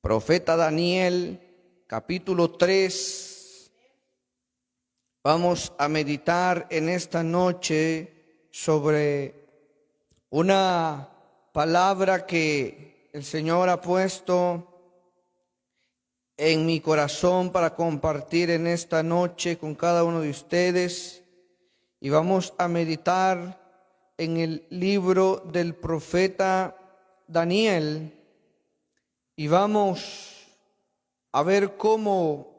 Profeta Daniel, capítulo 3. Vamos a meditar en esta noche sobre una palabra que el Señor ha puesto en mi corazón para compartir en esta noche con cada uno de ustedes. Y vamos a meditar en el libro del profeta Daniel. Y vamos a ver cómo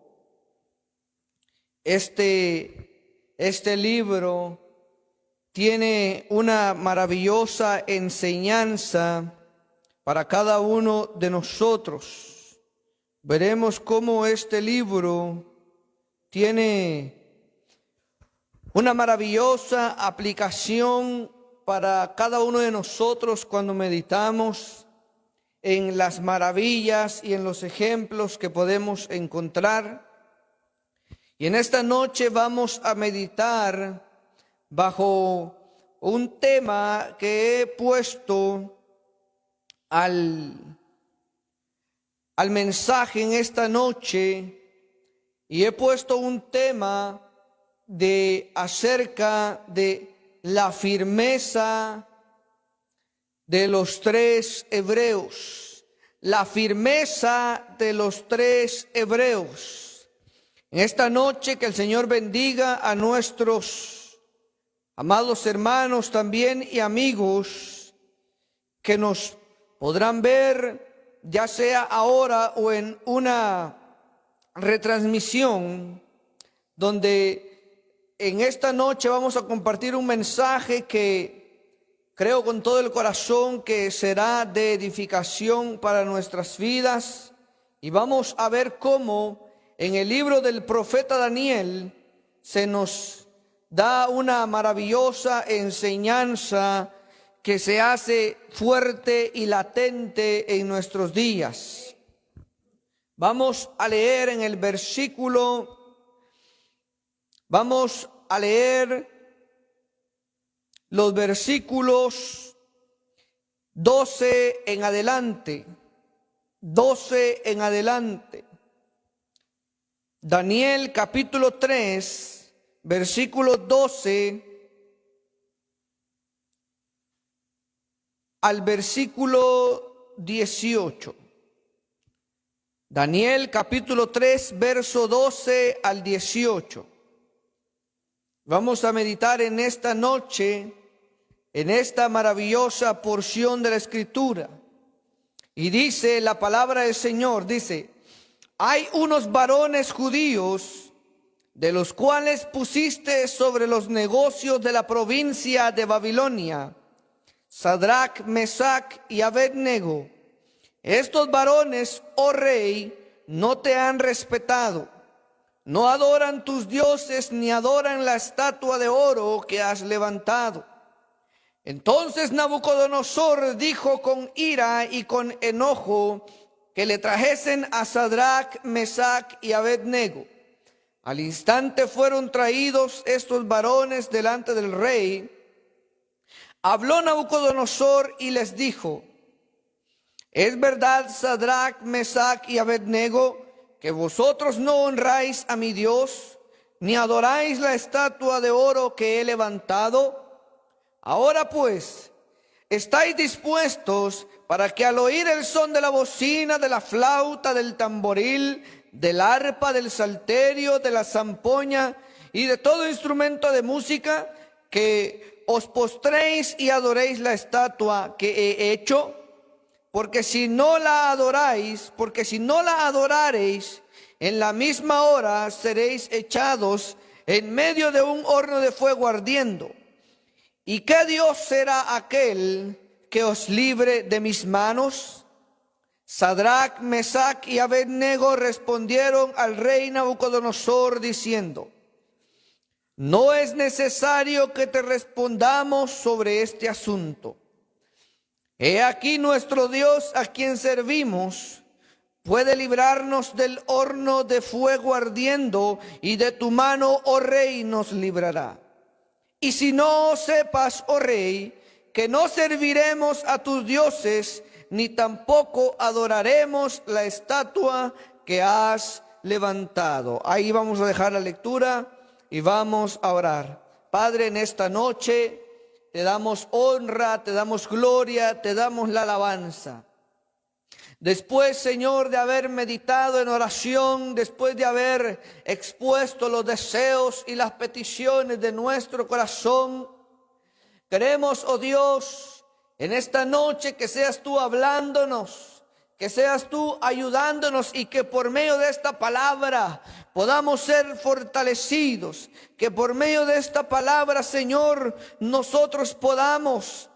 este libro tiene una maravillosa enseñanza para cada uno de nosotros. Veremos cómo este libro tiene una maravillosa aplicación para cada uno de nosotros cuando meditamos en las maravillas y en los ejemplos que podemos encontrar. Y en esta noche vamos a meditar bajo un tema que he puesto al mensaje en esta noche, y he puesto un tema acerca de la firmeza de los tres hebreos, la firmeza de los tres hebreos. En esta noche que el Señor bendiga a nuestros amados hermanos también y amigos que nos podrán ver ya sea ahora o en una retransmisión, donde en esta noche vamos a compartir un mensaje que creo con todo el corazón que será de edificación para nuestras vidas. Y vamos a ver cómo en el libro del profeta Daniel se nos da una maravillosa enseñanza que se hace fuerte y latente en nuestros días. Vamos a leer en el vamos a leer los versículos 12 en adelante. 12 en adelante. Daniel capítulo 3, versículo 12 al versículo 18. Daniel capítulo 3, verso 12 al 18. Vamos a meditar en esta noche en esta maravillosa porción de la Escritura. Y dice la palabra del Señor, dice: hay unos varones judíos de los cuales pusiste sobre los negocios de la provincia de Babilonia, Sadrach, Mesach y Abednego. Estos varones, oh rey, no te han respetado. No adoran tus dioses ni adoran la estatua de oro que has levantado. Entonces Nabucodonosor dijo con ira y con enojo que le trajesen a Sadrach, Mesach y Abednego. Al instante fueron traídos estos varones delante del rey. Habló Nabucodonosor y les dijo: ¿es verdad, Sadrach, Mesach y Abednego, que vosotros no honráis a mi Dios, ni adoráis la estatua de oro que he levantado? Ahora pues, ¿estáis dispuestos para que al oír el son de la bocina, de la flauta, del tamboril, del arpa, del salterio, de la zampoña y de todo instrumento de música, que os postréis y adoréis la estatua que he hecho? Porque si no la adorareis, en la misma hora seréis echados en medio de un horno de fuego ardiendo. ¿Y qué Dios será aquel que os libre de mis manos? Sadrach, Mesach y Abednego respondieron al rey Nabucodonosor diciendo: no es necesario que te respondamos sobre este asunto. He aquí nuestro Dios, a quien servimos, puede librarnos del horno de fuego ardiendo, y de tu mano, oh rey, nos librará. Y si no sepas, oh rey, que no serviremos a tus dioses, ni tampoco adoraremos la estatua que has levantado. Ahí vamos a dejar la lectura y vamos a orar. Padre, en esta noche te damos honra, te damos gloria, te damos la alabanza. Después, Señor, de haber meditado en oración, después de haber expuesto los deseos y las peticiones de nuestro corazón, queremos, oh Dios, en esta noche que seas tú hablándonos, que seas tú ayudándonos y que por medio de esta palabra podamos ser fortalecidos, que por medio de esta palabra, Señor, nosotros podamos,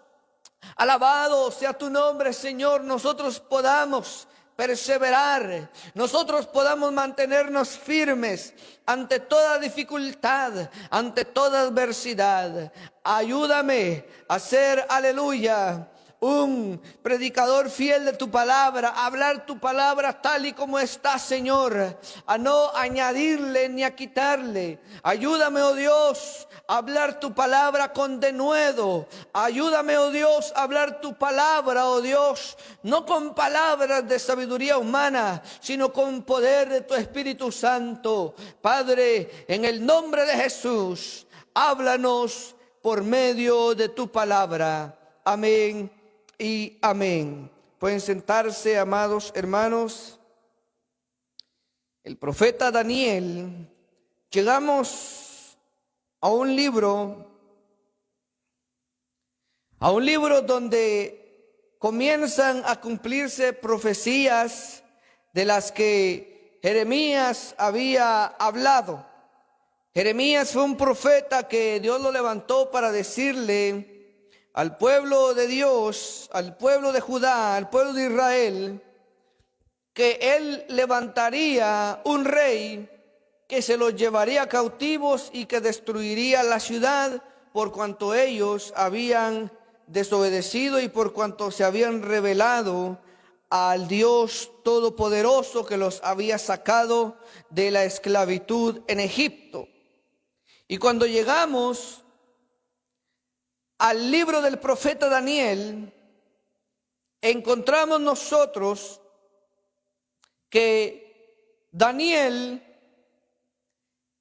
alabado sea tu nombre, Señor, nosotros podamos perseverar, nosotros podamos mantenernos firmes ante toda dificultad, ante toda adversidad. Ayúdame a ser, aleluya, un predicador fiel de tu palabra, a hablar tu palabra tal y como está, Señor, a no añadirle ni a quitarle. Ayúdame, oh Dios, a hablar tu palabra con denuedo. Ayúdame, oh Dios, a hablar tu palabra, oh Dios, no con palabras de sabiduría humana, sino con poder de tu Espíritu Santo. Padre, en el nombre de Jesús, háblanos por medio de tu palabra. Amén y amén. Pueden sentarse, amados hermanos. El profeta Daniel, llegamos a un libro donde comienzan a cumplirse profecías de las que Jeremías había hablado. Jeremías fue un profeta que Dios lo levantó para decirle al pueblo de Dios, al pueblo de Judá, al pueblo de Israel, que él levantaría un rey que se los llevaría cautivos y que destruiría la ciudad por cuanto ellos habían desobedecido y por cuanto se habían rebelado al Dios Todopoderoso que los había sacado de la esclavitud en Egipto. Y cuando llegamos al libro del profeta Daniel, encontramos nosotros que Daniel,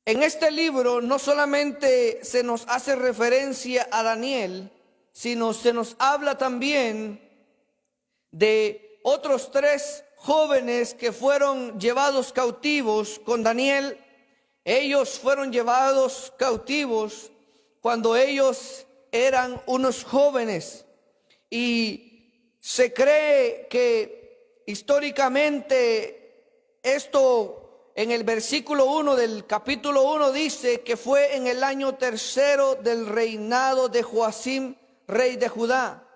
en este libro no solamente se nos hace referencia a Daniel, sino se nos habla también de otros 3 jóvenes que fueron llevados cautivos con Daniel. Ellos fueron llevados cautivos cuando ellos eran unos jóvenes, y se cree que históricamente esto en el versículo 1 del capítulo 1 dice que fue en el año 3 del reinado de Joacim, rey de Judá.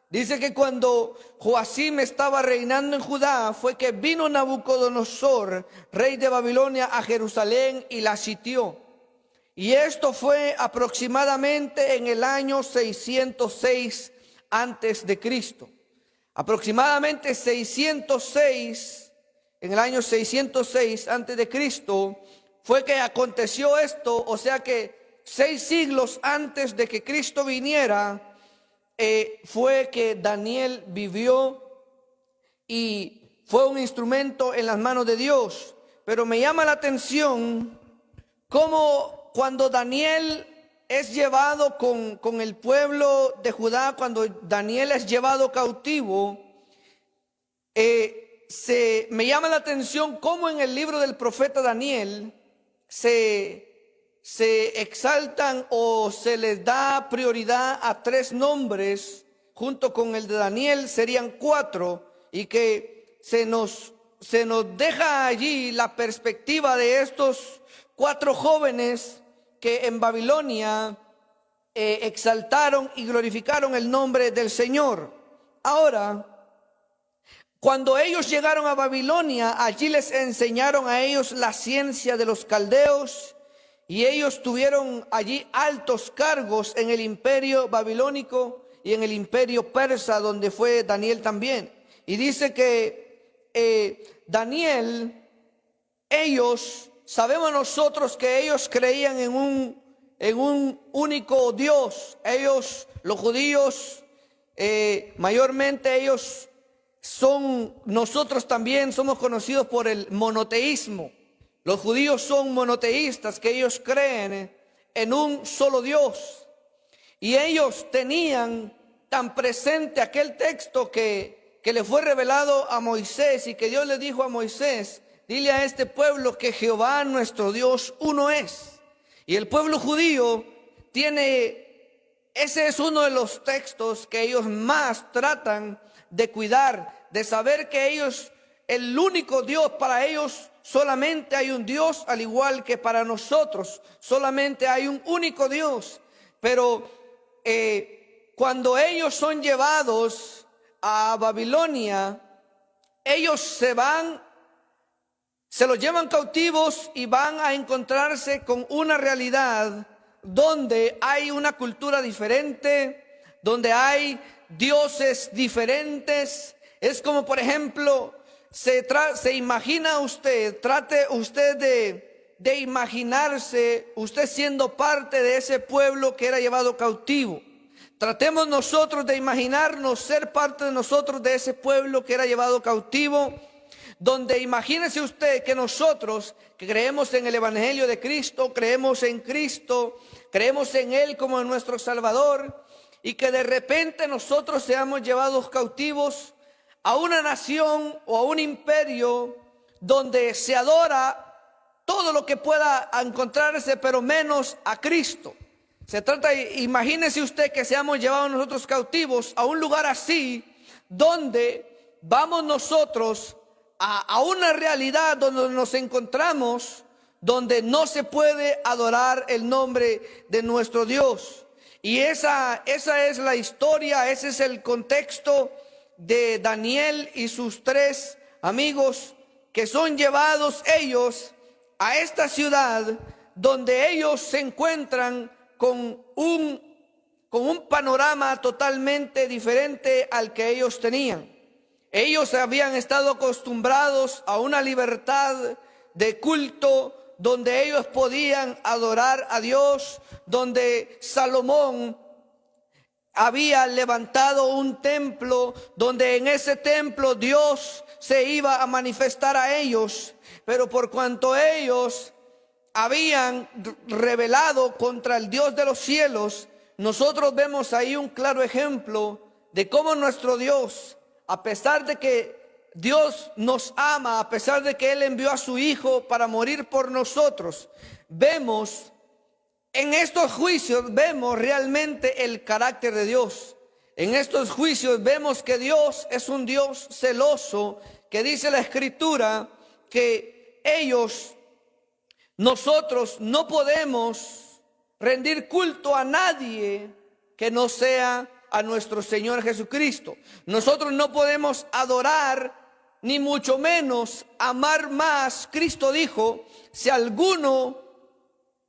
Dice que cuando Joacim estaba reinando en Judá fue que vino Nabucodonosor, rey de Babilonia, a Jerusalén y la sitió. Y esto fue aproximadamente en el año 606 antes de Cristo. Aproximadamente 606, en el año 606 antes de Cristo fue que aconteció esto, o sea que 6 siglos antes de que Cristo viniera, fue que Daniel vivió y fue un instrumento en las manos de Dios. Pero me llama la atención cómo cuando Daniel es llevado con el pueblo de Judá, cuando Daniel es llevado cautivo, me llama la atención cómo en el libro del profeta Daniel se exaltan o se les da prioridad a 3 nombres, junto con el de Daniel serían 4, y que se nos deja allí la perspectiva de estos 4 jóvenes que en Babilonia exaltaron y glorificaron el nombre del Señor. Ahora, cuando ellos llegaron a Babilonia, allí les enseñaron a ellos la ciencia de los caldeos, y ellos tuvieron allí altos cargos en el imperio babilónico y en el imperio persa, donde fue Daniel también. Y dice que Daniel, sabemos nosotros que ellos creían en un único Dios. Ellos, los judíos, mayormente ellos nosotros también somos conocidos por el monoteísmo. Los judíos son monoteístas, que ellos creen en un solo Dios. Y ellos tenían tan presente aquel texto que le fue revelado a Moisés, y que Dios le dijo a Moisés: dile a este pueblo que Jehová nuestro Dios uno es. Y el pueblo judío ese es uno de los textos que ellos más tratan de cuidar, de saber que ellos, el único Dios para ellos, solamente hay un Dios, al igual que para nosotros solamente hay un único Dios. Pero cuando ellos son llevados a Babilonia, ellos se los llevan cautivos y van a encontrarse con una realidad donde hay una cultura diferente, donde hay dioses diferentes. Es como, por ejemplo, se imagina usted, trate usted de imaginarse usted siendo parte de ese pueblo que era llevado cautivo. Tratemos nosotros de imaginarnos ser parte de nosotros de ese pueblo que era llevado cautivo, donde imagínese usted que nosotros, que creemos en el Evangelio de Cristo, creemos en Cristo, creemos en Él como en nuestro Salvador, y que de repente nosotros seamos llevados cautivos a una nación o a un imperio donde se adora todo lo que pueda encontrarse, pero menos a Cristo. Se trata, imagínese usted que seamos llevados nosotros cautivos a un lugar así, donde vamos nosotros a una realidad donde nos encontramos, donde no se puede adorar el nombre de nuestro Dios. Y esa es la historia, ese es el contexto de Daniel y sus 3 amigos, que son llevados ellos a esta ciudad, donde ellos se encuentran con un panorama totalmente diferente al que ellos tenían. Ellos habían estado acostumbrados a una libertad de culto, donde ellos podían adorar a Dios, donde Salomón había levantado un templo, donde en ese templo Dios se iba a manifestar a ellos. Pero por cuanto ellos habían rebelado contra el Dios de los cielos, nosotros vemos ahí un claro ejemplo de cómo nuestro Dios, a pesar de que Dios nos ama, a pesar de que Él envió a su Hijo para morir por nosotros, vemos en estos juicios, vemos realmente el carácter de Dios. En estos juicios vemos que Dios es un Dios celoso, que dice la Escritura que nosotros no podemos rendir culto a nadie que no sea a nuestro Señor Jesucristo. Nosotros no podemos adorar, ni mucho menos amar más. Cristo dijo: si alguno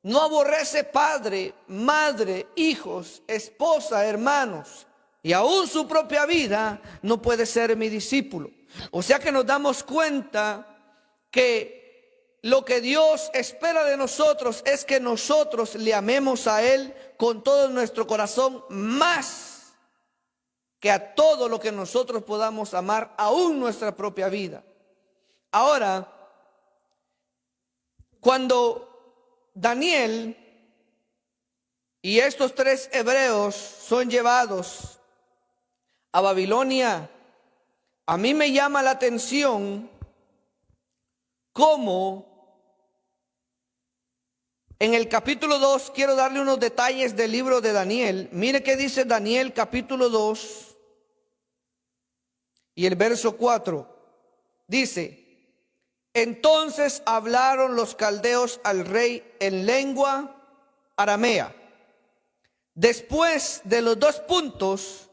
no aborrece padre, madre, hijos, esposa, hermanos y aún su propia vida, no puede ser mi discípulo. O sea que nos damos cuenta que lo que Dios espera de nosotros es que nosotros le amemos a Él con todo nuestro corazón, más que a todo lo que nosotros podamos amar, aún nuestra propia vida. Ahora, cuando Daniel y estos 3 hebreos son llevados a Babilonia, a mí me llama la atención cómo en el capítulo 2, quiero darle unos detalles del libro de Daniel. Mire qué dice Daniel capítulo 2 y el verso 4. Dice: entonces hablaron los caldeos al rey en lengua aramea. Después de los 2 puntos,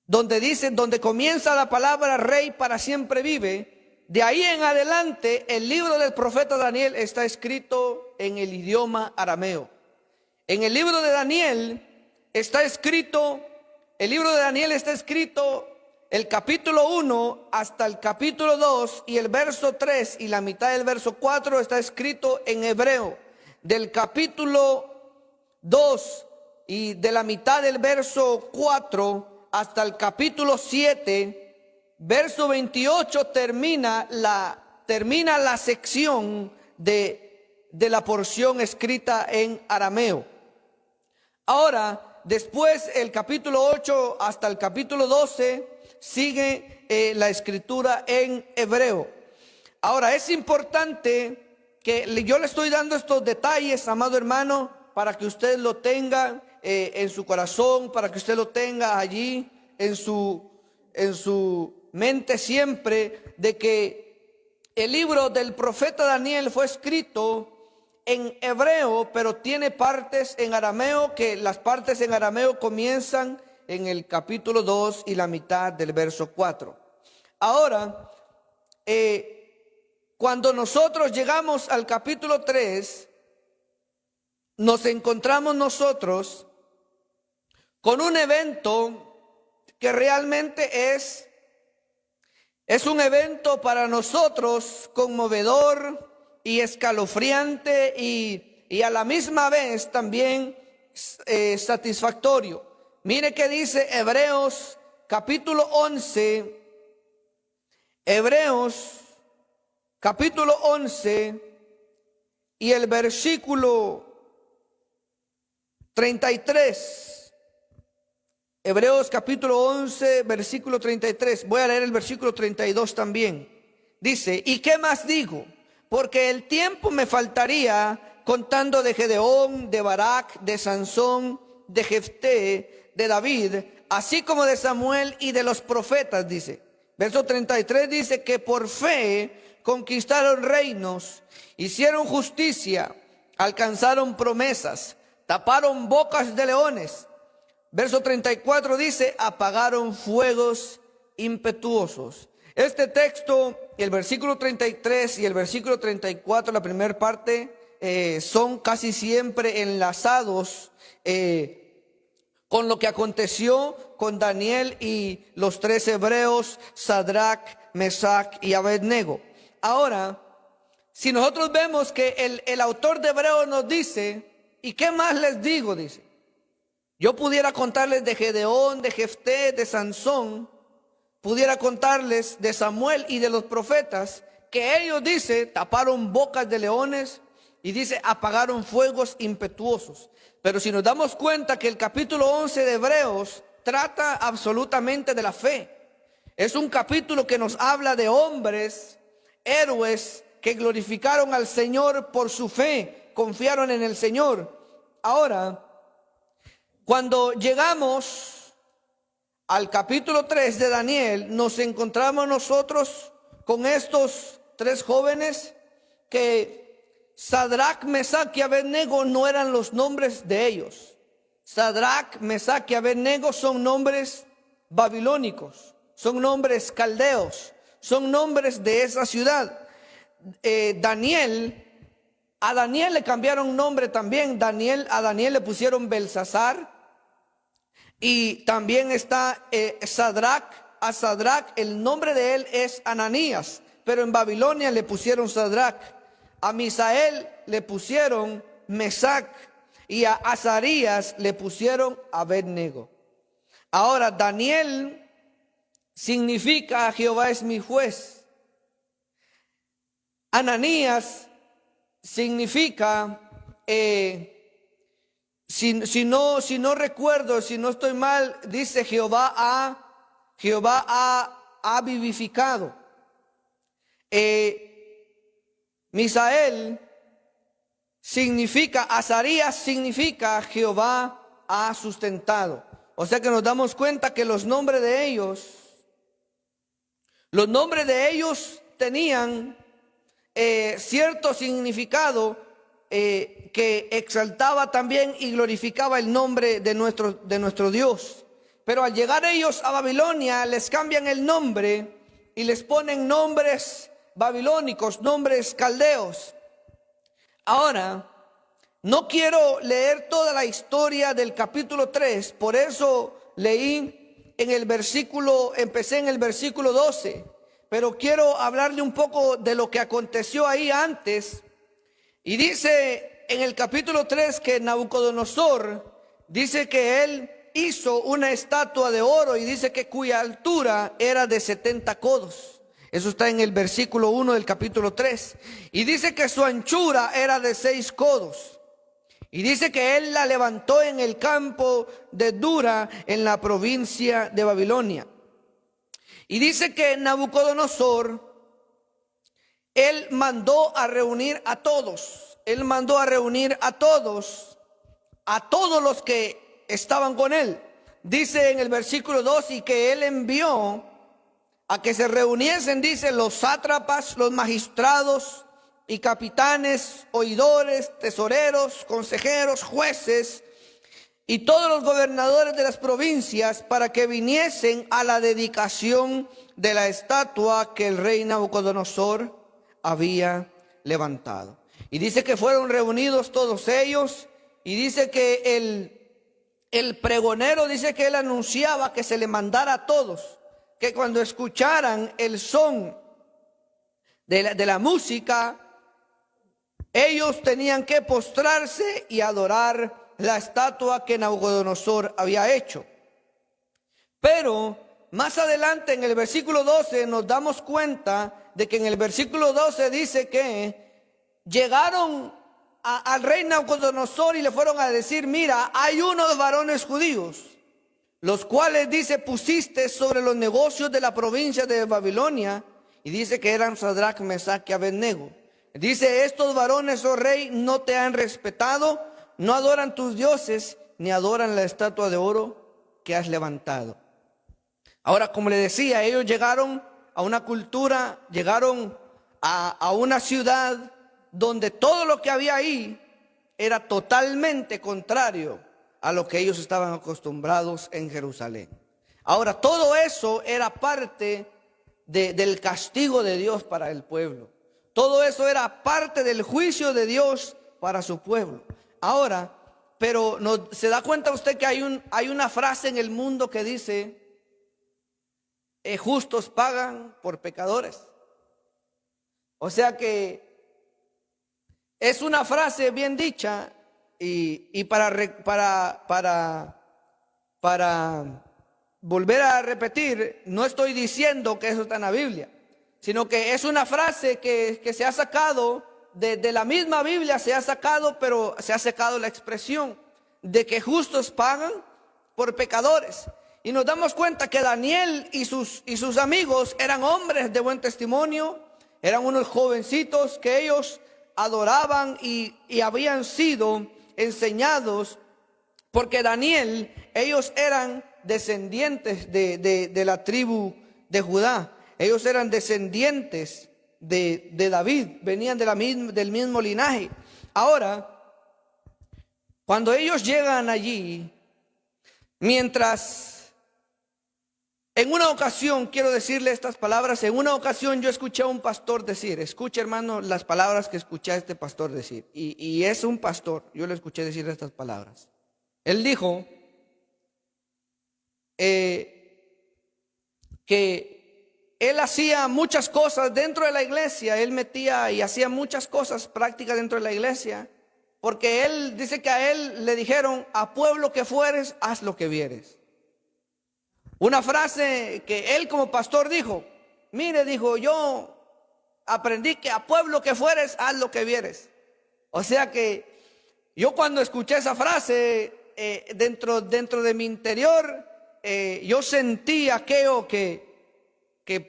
donde comienza la palabra rey para siempre vive, de ahí en adelante el libro del profeta Daniel está escrito en el idioma arameo. En el libro de Daniel está escrito, el capítulo 1 hasta el capítulo 2 y el verso 3 y la mitad del verso 4 está escrito en hebreo. Del capítulo 2 y de la mitad del verso 4 hasta el capítulo 7 verso 28 termina la sección de la porción escrita en arameo. Ahora, después el capítulo 8 hasta el capítulo 12 sigue la escritura en hebreo. Ahora, es importante que yo le estoy dando estos detalles, amado hermano, para que usted lo tenga en su corazón, para que usted lo tenga allí en su mente siempre, de que el libro del profeta Daniel fue escrito en hebreo, pero tiene partes en arameo, que las partes en arameo comienzan en el capítulo 2 y la mitad del verso 4. Ahora, cuando nosotros llegamos al capítulo 3, nos encontramos nosotros con un evento que realmente es un evento para nosotros conmovedor y escalofriante y a la misma vez también satisfactorio. Mire que dice Hebreos capítulo 11, Hebreos capítulo 11 y el versículo 33. Hebreos capítulo 11, versículo 33. Voy a leer el versículo 32 también. Dice: ¿y qué más digo? Porque el tiempo me faltaría contando de Gedeón, de Barak, de Sansón, de Jefté, de David, así como de Samuel y de los profetas, dice. Verso 33 dice que por fe conquistaron reinos, hicieron justicia, alcanzaron promesas, taparon bocas de leones. Verso 34 dice: apagaron fuegos impetuosos. Este texto, el versículo 33 y el versículo 34, la primera parte, son casi siempre enlazados con lo que aconteció con Daniel y los tres hebreos, Sadrach, Mesach y Abednego. Ahora, si nosotros vemos que el autor de Hebreos nos dice: ¿y qué más les digo? Dice. Yo pudiera contarles de Gedeón, de Jefté, de Sansón, pudiera contarles de Samuel y de los profetas, que ellos, dice, taparon bocas de leones y dice, apagaron fuegos impetuosos. Pero si nos damos cuenta que el capítulo 11 de Hebreos trata absolutamente de la fe, es un capítulo que nos habla de hombres, héroes, que glorificaron al Señor por su fe, confiaron en el Señor. Ahora, cuando llegamos al capítulo 3 de Daniel, nos encontramos nosotros con estos tres jóvenes que Sadrach, Mesach y Abednego no eran los nombres de ellos. Sadrach, Mesach y Abednego son nombres babilónicos, son nombres caldeos, son nombres de esa ciudad. A Daniel le cambiaron nombre también. A Daniel le pusieron Belsasar. Y también está Sadrach. A Sadrach el nombre de él es Ananías, pero en Babilonia le pusieron Sadrach. A Misael le pusieron Mesach y a Azarías le pusieron Abednego. Ahora, Daniel significa Jehová es mi juez. Ananías significa, si no recuerdo, si no estoy mal, dice Jehová ha vivificado. Misael significa, Azarías significa Jehová ha sustentado. O sea que nos damos cuenta que los nombres de ellos tenían cierto significado que exaltaba también y glorificaba el nombre de nuestro Dios. Pero al llegar ellos a Babilonia, les cambian el nombre y les ponen nombres babilónicos, nombres caldeos. Ahora, no quiero leer toda la historia del capítulo 3, por eso empecé en el versículo 12, pero quiero hablarle un poco de lo que aconteció ahí antes. Y dice en el capítulo 3 que Nabucodonosor dice que él hizo una estatua de oro y dice que cuya altura era de 70 codos. Eso está en el versículo 1 del capítulo 3. Y dice que su anchura era de 6 codos. Y dice que él la levantó en el campo de Dura, en la provincia de Babilonia. Y dice que Nabucodonosor, él mandó a reunir a todos. Él mandó a reunir a todos los que estaban con él. Dice en el versículo 2, y que él envió a que se reuniesen, dice, los sátrapas, los magistrados y capitanes, oidores, tesoreros, consejeros, jueces y todos los gobernadores de las provincias, para que viniesen a la dedicación de la estatua que el rey Nabucodonosor había levantado. Y dice que fueron reunidos todos ellos, y dice que el pregonero, dice que él anunciaba que se le mandara a todos, que cuando escucharan el son de la música, ellos tenían que postrarse y adorar la estatua que Nabucodonosor había hecho. Pero más adelante en el versículo 12 nos damos cuenta de que en el versículo 12 dice que llegaron al rey Nabucodonosor y le fueron a decir: mira, hay unos varones judíos, los cuales, dice, pusiste sobre los negocios de la provincia de Babilonia. Y dice que eran Sadrach, Mesach y Abednego. Dice: estos varones, oh rey, no te han respetado, no adoran tus dioses, ni adoran la estatua de oro que has levantado. Ahora, como le decía, ellos llegaron a una cultura, llegaron a una ciudad donde todo lo que había ahí era totalmente contrario a lo que ellos estaban acostumbrados en Jerusalén. Ahora, todo eso era parte del castigo de Dios para el pueblo. Todo eso era parte del juicio de Dios para su pueblo. Ahora, pero no, ¿se da cuenta usted que hay una frase en el mundo que dice: justos pagan por pecadores? O sea que es una frase bien dicha, y para volver a repetir, no estoy diciendo que eso está en la Biblia, sino que es una frase que se ha sacado de la misma Biblia, se ha sacado, pero se ha sacado la expresión de que justos pagan por pecadores. Y nos damos cuenta que Daniel y sus amigos eran hombres de buen testimonio, eran unos jovencitos que ellos adoraban y habían sido enseñados, porque Daniel, ellos eran descendientes de la tribu de Judá. Ellos eran descendientes de David, venían del mismo linaje. Ahora, cuando ellos llegan allí, mientras... En una ocasión, quiero decirle estas palabras, en una ocasión yo escuché a un pastor decir, escuche hermano las palabras que escuché a este pastor decir, y es un pastor, yo le escuché decir estas palabras. Él dijo que él hacía muchas cosas dentro de la iglesia, él metía y hacía muchas cosas prácticas dentro de la iglesia, porque él dice que a él le dijeron: a pueblo que fueres, haz lo que vieres. Una frase que él como pastor dijo: mire, dijo, yo aprendí que a pueblo que fueres, haz lo que vieres. O sea que yo cuando escuché esa frase, dentro de mi interior, yo sentí aquello que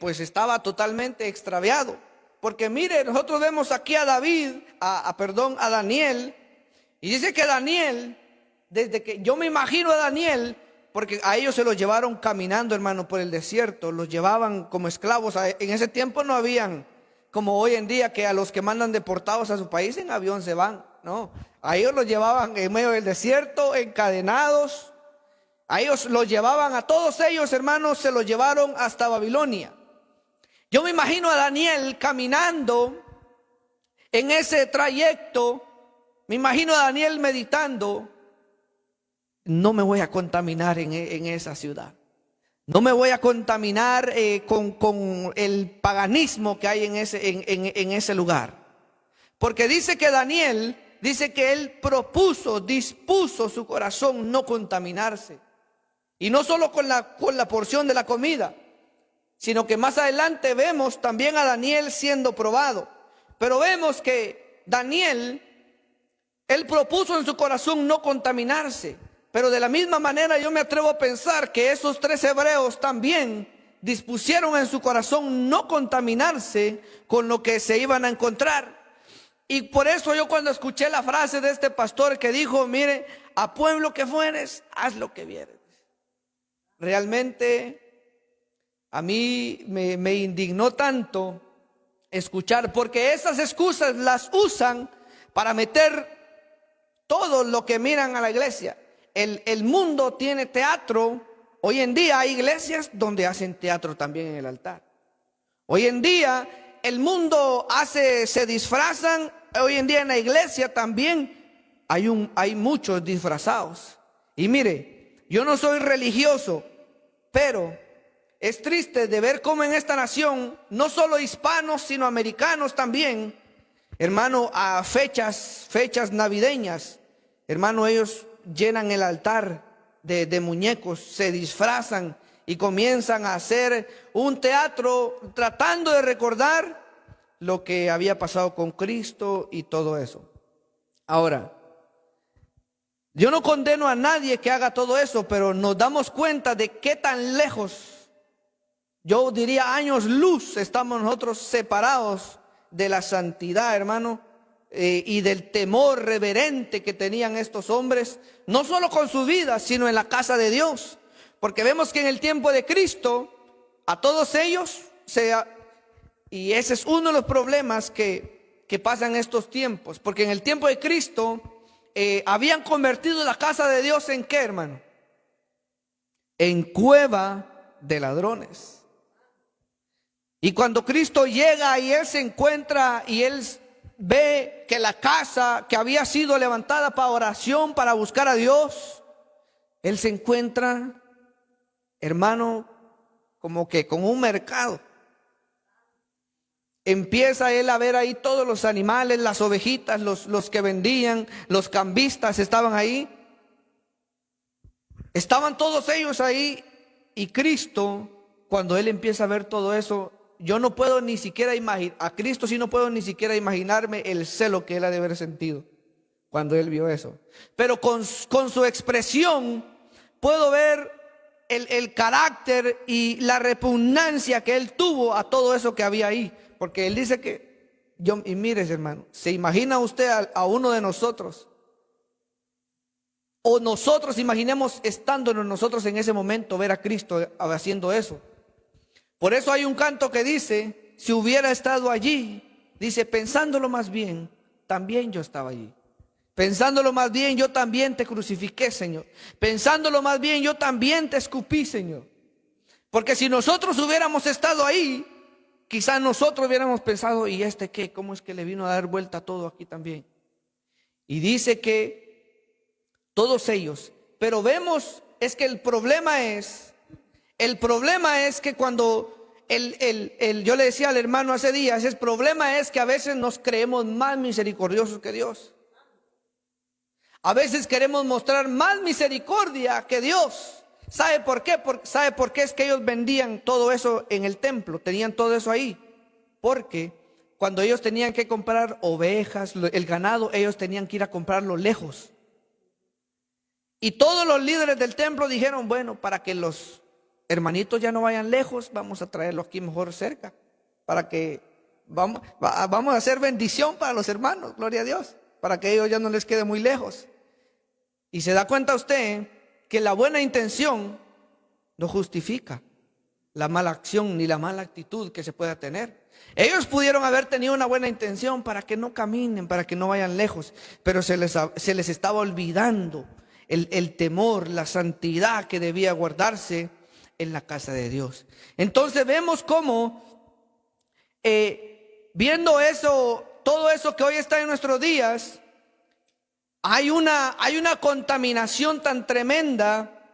pues estaba totalmente extraviado. Porque mire, nosotros vemos aquí a a Daniel, y dice que Daniel, desde que yo me imagino a Daniel, porque a ellos se los llevaron caminando, hermano, por el desierto, los llevaban como esclavos. En ese tiempo no habían, como hoy en día, que a los que mandan deportados a su país en avión se van, no. A ellos los llevaban en medio del desierto, encadenados. A ellos los llevaban, a todos ellos, hermanos, se los llevaron hasta Babilonia. Yo me imagino a Daniel caminando en ese trayecto, me imagino a Daniel meditando: no me voy a contaminar en esa ciudad. No me voy a contaminar con el paganismo que hay en ese lugar. Porque dice que Daniel, dice que él dispuso su corazón no contaminarse. Y no solo con la porción de la comida, sino que más adelante vemos también a Daniel siendo probado. Pero vemos que Daniel, él propuso en su corazón no contaminarse. Pero de la misma manera yo me atrevo a pensar que esos 3 hebreos también dispusieron en su corazón no contaminarse con lo que se iban a encontrar. Y por eso yo cuando escuché la frase de este pastor que dijo, mire, a pueblo que fueres, haz lo que vieres. Realmente a mí me indignó tanto escuchar, porque esas excusas las usan para meter todo lo que miran a la iglesia. El mundo tiene teatro. Hoy en día hay iglesias donde hacen teatro también en el altar. Hoy en día el mundo se disfrazan. Hoy en día en la iglesia también hay muchos disfrazados. Y mire, yo no soy religioso, pero es triste de ver cómo en esta nación, no solo hispanos, sino americanos también, hermano, a fechas navideñas, hermano, ellos llenan el altar de muñecos, se disfrazan y comienzan a hacer un teatro tratando de recordar lo que había pasado con Cristo y todo eso. Ahora, yo no condeno a nadie que haga todo eso, pero nos damos cuenta de qué tan lejos, yo diría años luz, estamos nosotros separados de la santidad, hermano, y del temor reverente que tenían estos hombres, no solo con su vida, sino en la casa de Dios. Porque vemos que en el tiempo de Cristo, a todos ellos, y ese es uno de los problemas que pasan en estos tiempos, porque en el tiempo de Cristo habían convertido la casa de Dios en ¿qué, hermano? En cueva de ladrones. Y cuando Cristo llega y Él se encuentra y Él ve que la casa que había sido levantada para oración, para buscar a Dios, Él se encuentra, hermano, como que con un mercado. Empieza Él a ver ahí todos los animales, las ovejitas, los que vendían, los cambistas estaban ahí. Estaban todos ellos ahí. Y Cristo, cuando Él empieza a ver todo eso, yo no puedo ni siquiera imaginar, a Cristo sí no puedo ni siquiera imaginarme el celo que Él ha de haber sentido cuando Él vio eso. Pero con su expresión puedo ver el carácter y la repugnancia que Él tuvo a todo eso que había ahí. Porque Él dice que, y mire hermano, ¿se imagina usted a uno de nosotros? O nosotros imaginemos estándonos nosotros en ese momento ver a Cristo haciendo eso. Por eso hay un canto que dice, si hubiera estado allí, dice, pensándolo más bien, también yo estaba allí. Pensándolo más bien, yo también te crucifiqué, Señor. Pensándolo más bien, yo también te escupí, Señor. Porque si nosotros hubiéramos estado ahí, quizás nosotros hubiéramos pensado, ¿y este qué? ¿Cómo es que le vino a dar vuelta todo aquí también? Y dice que todos ellos, pero vemos, es que el problema es que cuando yo le decía al hermano hace días, el problema es que a veces nos creemos más misericordiosos que Dios. A veces queremos mostrar más misericordia que Dios. ¿Sabe por qué? ¿Sabe por qué es que ellos vendían todo eso en el templo? Tenían todo eso ahí. Porque cuando ellos tenían que comprar ovejas, el ganado, ellos tenían que ir a comprarlo lejos. Y todos los líderes del templo dijeron, bueno, para que los hermanitos ya no vayan lejos, vamos a traerlo aquí mejor cerca. Para que vamos a hacer bendición para los hermanos, gloria a Dios. Para que ellos ya no les quede muy lejos. Y se da cuenta usted que la buena intención no justifica la mala acción ni la mala actitud que se pueda tener. Ellos pudieron haber tenido una buena intención para que no caminen, para que no vayan lejos, pero se les estaba olvidando el temor, la santidad que debía guardarse en la casa de Dios. Entonces vemos cómo viendo eso, todo eso que hoy está en nuestros días, hay una contaminación tan tremenda,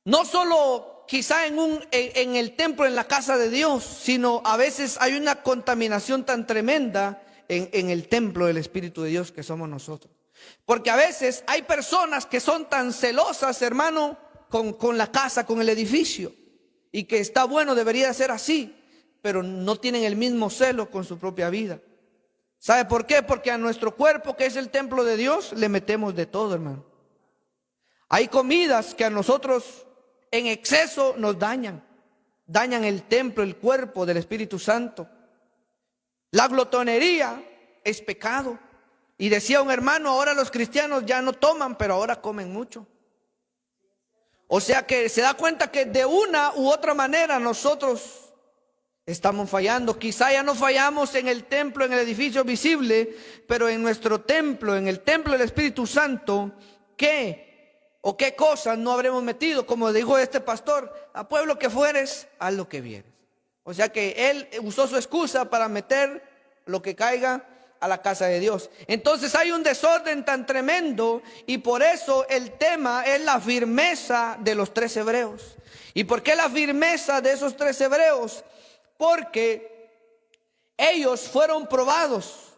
no solo quizá en el templo, en la casa de Dios, sino a veces hay una contaminación tan tremenda en el templo del Espíritu de Dios que somos nosotros. Porque a veces hay personas que son tan celosas, hermano, con la casa, con el edificio, y que está bueno, debería ser así, pero no tienen el mismo celo con su propia vida. ¿Sabe por qué? Porque a nuestro cuerpo, que es el templo de Dios, le metemos de todo, hermano. Hay comidas que a nosotros en exceso nos dañan el templo, el cuerpo del Espíritu Santo. La glotonería es pecado. Y decía un hermano, ahora los cristianos ya no toman, pero ahora comen mucho. O sea que se da cuenta que de una u otra manera nosotros estamos fallando. Quizá ya no fallamos en el templo, en el edificio visible, pero en nuestro templo, en el templo del Espíritu Santo, ¿qué cosas no habremos metido? Como dijo este pastor, a pueblo que fueres, haz lo que vieres. O sea que él usó su excusa para meter lo que caiga a la casa de Dios. Entonces hay un desorden tan tremendo, y por eso el tema es la firmeza de los 3 hebreos. ¿Y por qué la firmeza de esos 3 hebreos? Porque ellos fueron probados,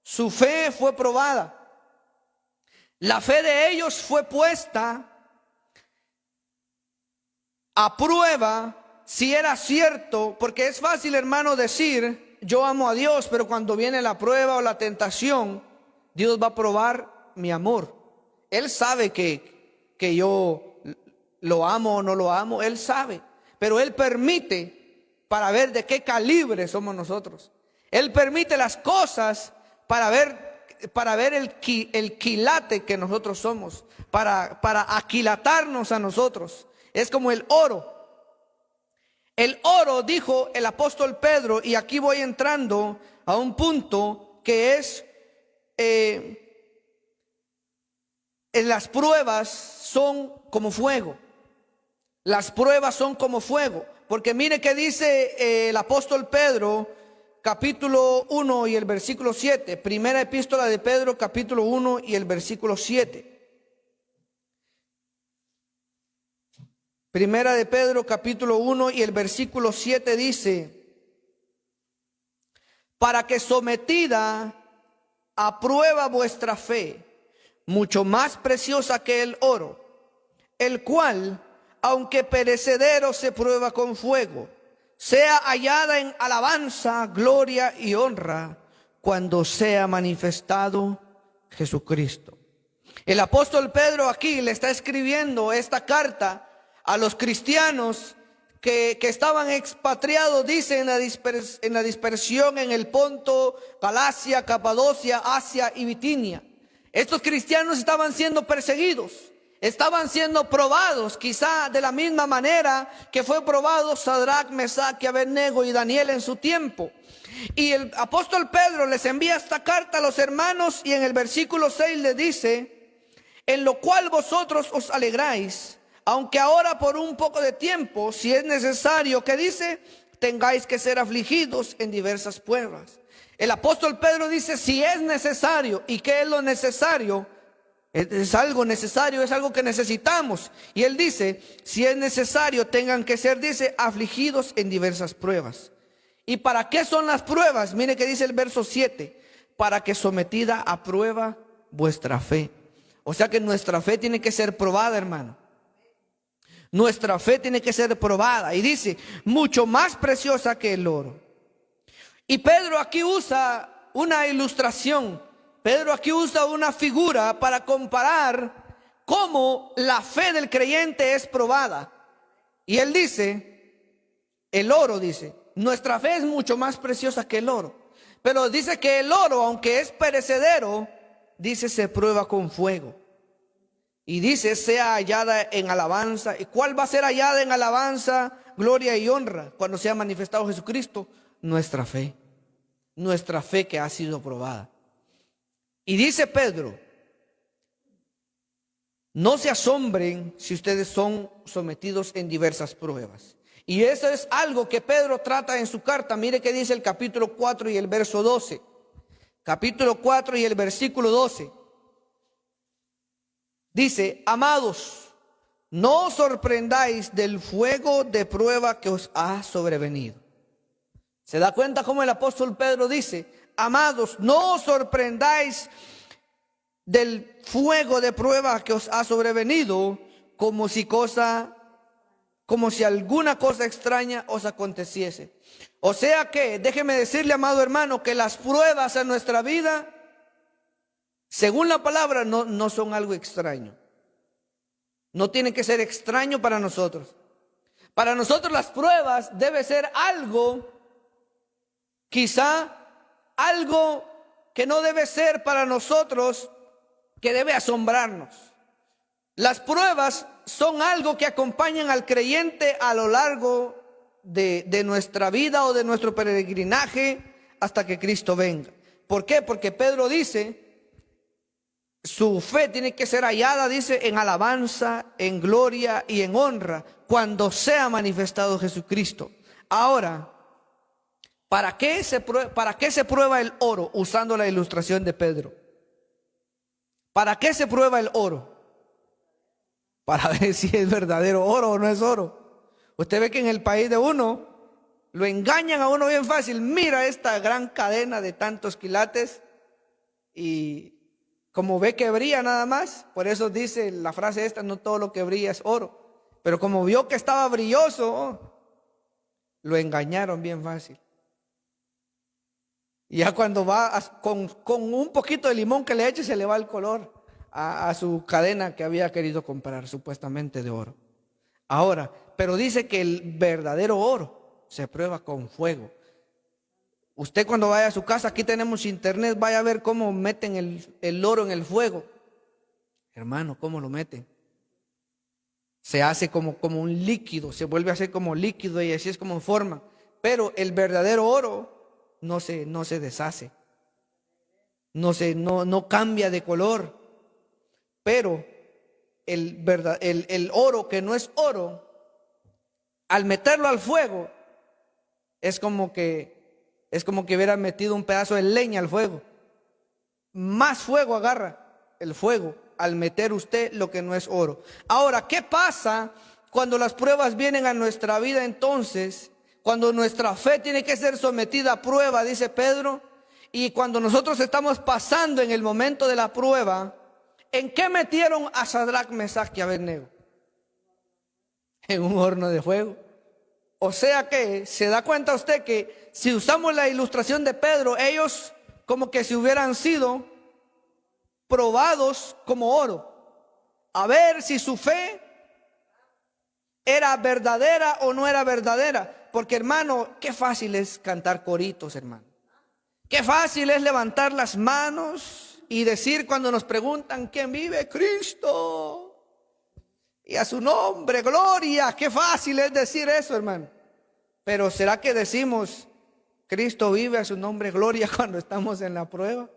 su fe fue probada, la fe de ellos fue puesta a prueba si era cierto, porque es fácil, hermano, decir yo amo a Dios, pero cuando viene la prueba o la tentación, Dios va a probar mi amor. Él sabe que yo lo amo o no lo amo, Él sabe, pero Él permite para ver de qué calibre somos nosotros. Él permite las cosas para ver el quilate que nosotros somos, para aquilatarnos a nosotros. Es como el oro. El oro, dijo el apóstol Pedro, y aquí voy entrando a un punto que es, en las pruebas son como fuego. Las pruebas son como fuego. Porque mire que dice el apóstol Pedro, capítulo 1 y el versículo 7. Primera epístola de Pedro, capítulo 1 y el versículo 7. Primera de Pedro, capítulo 1 y el versículo 7 dice: para que sometida a prueba vuestra fe, mucho más preciosa que el oro, el cual, aunque perecedero se prueba con fuego, sea hallada en alabanza, gloria y honra cuando sea manifestado Jesucristo. El apóstol Pedro aquí le está escribiendo esta carta a los cristianos que estaban expatriados, dice, en la dispersión en el Ponto, Galacia, Capadocia, Asia y Bitinia. Estos cristianos estaban siendo perseguidos, estaban siendo probados, quizá de la misma manera que fue probado Sadrach, Mesach y Abednego y Daniel en su tiempo. Y el apóstol Pedro les envía esta carta a los hermanos, y en el versículo 6 les dice: en lo cual vosotros os alegráis, aunque ahora por un poco de tiempo, si es necesario, que dice, tengáis que ser afligidos en diversas pruebas. El apóstol Pedro dice, si es necesario. ¿Y qué es lo necesario? Es algo necesario, es algo que necesitamos. Y él dice, si es necesario, tengan que ser, dice, afligidos en diversas pruebas. ¿Y para qué son las pruebas? Mire que dice el verso 7, para que sometida a prueba vuestra fe. O sea que nuestra fe tiene que ser probada, hermano. Nuestra fe tiene que ser probada. Y dice, mucho más preciosa que el oro. Y Pedro aquí usa una ilustración. Pedro aquí usa una figura para comparar cómo la fe del creyente es probada. Y él dice, el oro, dice, nuestra fe es mucho más preciosa que el oro. Pero dice que el oro, aunque es perecedero, dice, se prueba con fuego. Y dice, sea hallada en alabanza. ¿Y cuál va a ser hallada en alabanza, gloria y honra cuando sea manifestado Jesucristo? Nuestra fe. Nuestra fe que ha sido probada. Y dice Pedro, no se asombren si ustedes son sometidos en diversas pruebas. Y eso es algo que Pedro trata en su carta. Mire que dice el capítulo 4 y el verso 12. Capítulo 4 y el versículo 12. Dice, amados, no os sorprendáis del fuego de prueba que os ha sobrevenido. ¿Se da cuenta cómo el apóstol Pedro dice, amados, no os sorprendáis del fuego de prueba que os ha sobrevenido, como si alguna cosa extraña os aconteciese. O sea que, déjeme decirle, amado hermano, que las pruebas en nuestra vida, según la palabra, no son algo extraño. No tienen que ser extraño para nosotros. Para nosotros las pruebas debe ser algo, quizá algo que no debe ser para nosotros, que debe asombrarnos. Las pruebas son algo que acompañan al creyente a lo largo de nuestra vida o de nuestro peregrinaje hasta que Cristo venga. ¿Por qué? Porque Pedro dice, su fe tiene que ser hallada, dice, en alabanza, en gloria y en honra cuando sea manifestado Jesucristo. Ahora, ¿para qué se prueba el oro? Usando la ilustración de Pedro. ¿Para qué se prueba el oro? Para ver si es verdadero oro o no es oro. Usted ve que en el país de uno lo engañan a uno bien fácil. Mira esta gran cadena de tantos quilates, y como ve que brilla nada más, por eso dice la frase esta, no todo lo que brilla es oro. Pero como vio que estaba brilloso, lo engañaron bien fácil. Y ya cuando va con un poquito de limón que le eche, se le va el color a su cadena que había querido comprar, supuestamente de oro. Ahora, pero dice que el verdadero oro se prueba con fuego. Usted cuando vaya a su casa, aquí tenemos internet, vaya a ver cómo meten el oro en el fuego. Hermano, ¿cómo lo meten? Se hace como un líquido, se vuelve a hacer como líquido y así es como forma. Pero el verdadero oro no se deshace, no cambia de color. Pero el oro que no es oro, al meterlo al fuego, es como que hubiera metido un pedazo de leña al fuego. Más fuego agarra el fuego al meter usted lo que no es oro. Ahora, ¿qué pasa cuando las pruebas vienen a nuestra vida entonces? Cuando nuestra fe tiene que ser sometida a prueba, dice Pedro, y cuando nosotros estamos pasando en el momento de la prueba, ¿en qué metieron a Sadrac, Mesach y Abednego? En un horno de fuego. O sea que se da cuenta usted que si usamos la ilustración de Pedro, ellos como que si hubieran sido probados como oro, a ver si su fe era verdadera o no era verdadera. Porque hermano, qué fácil es cantar coritos, hermano. Qué fácil es levantar las manos y decir cuando nos preguntan ¿quién vive? Cristo. Y a su nombre, gloria. Qué fácil es decir eso, hermano. Pero ¿será que decimos Cristo vive, a su nombre, gloria, cuando estamos en la prueba?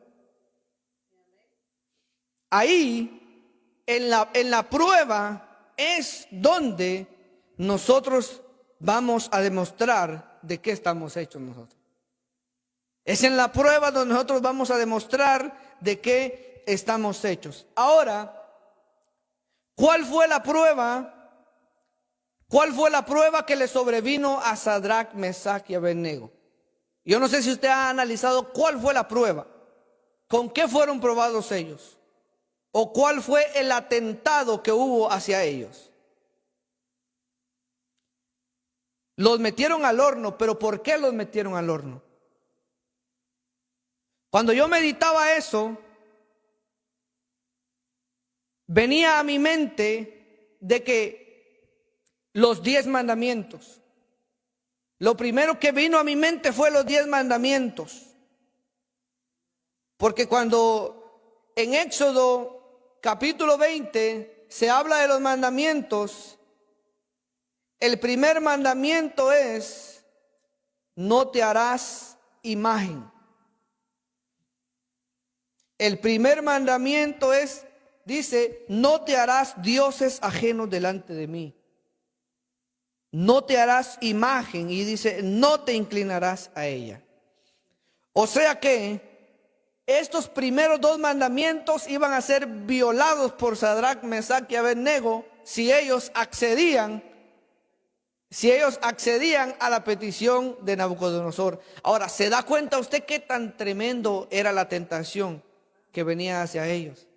Ahí, en la prueba, es donde nosotros vamos a demostrar de qué estamos hechos nosotros. Es en la prueba donde nosotros vamos a demostrar de qué estamos hechos. Ahora, ¿cuál fue la prueba? ¿Cuál fue la prueba que le sobrevino a Sadrac, Mesach y Abednego? Yo no sé si usted ha analizado cuál fue la prueba. ¿Con qué fueron probados ellos? ¿O cuál fue el atentado que hubo hacia ellos? Los metieron al horno, pero ¿por qué los metieron al horno? Cuando yo meditaba eso, venía a mi mente de que los 10 mandamientos. Lo primero que vino a mi mente fue los 10 mandamientos. Porque cuando en Éxodo capítulo 20 se habla de los mandamientos, el primer mandamiento es: no te harás imagen. El primer mandamiento dice, no te harás dioses ajenos delante de mí. No te harás imagen, y dice, no te inclinarás a ella. O sea que estos primeros 2 mandamientos iban a ser violados por Sadrac, Mesach y Abednego si ellos accedían a la petición de Nabucodonosor. Ahora, ¿se da cuenta usted qué tan tremendo era la tentación que venía hacia ellos?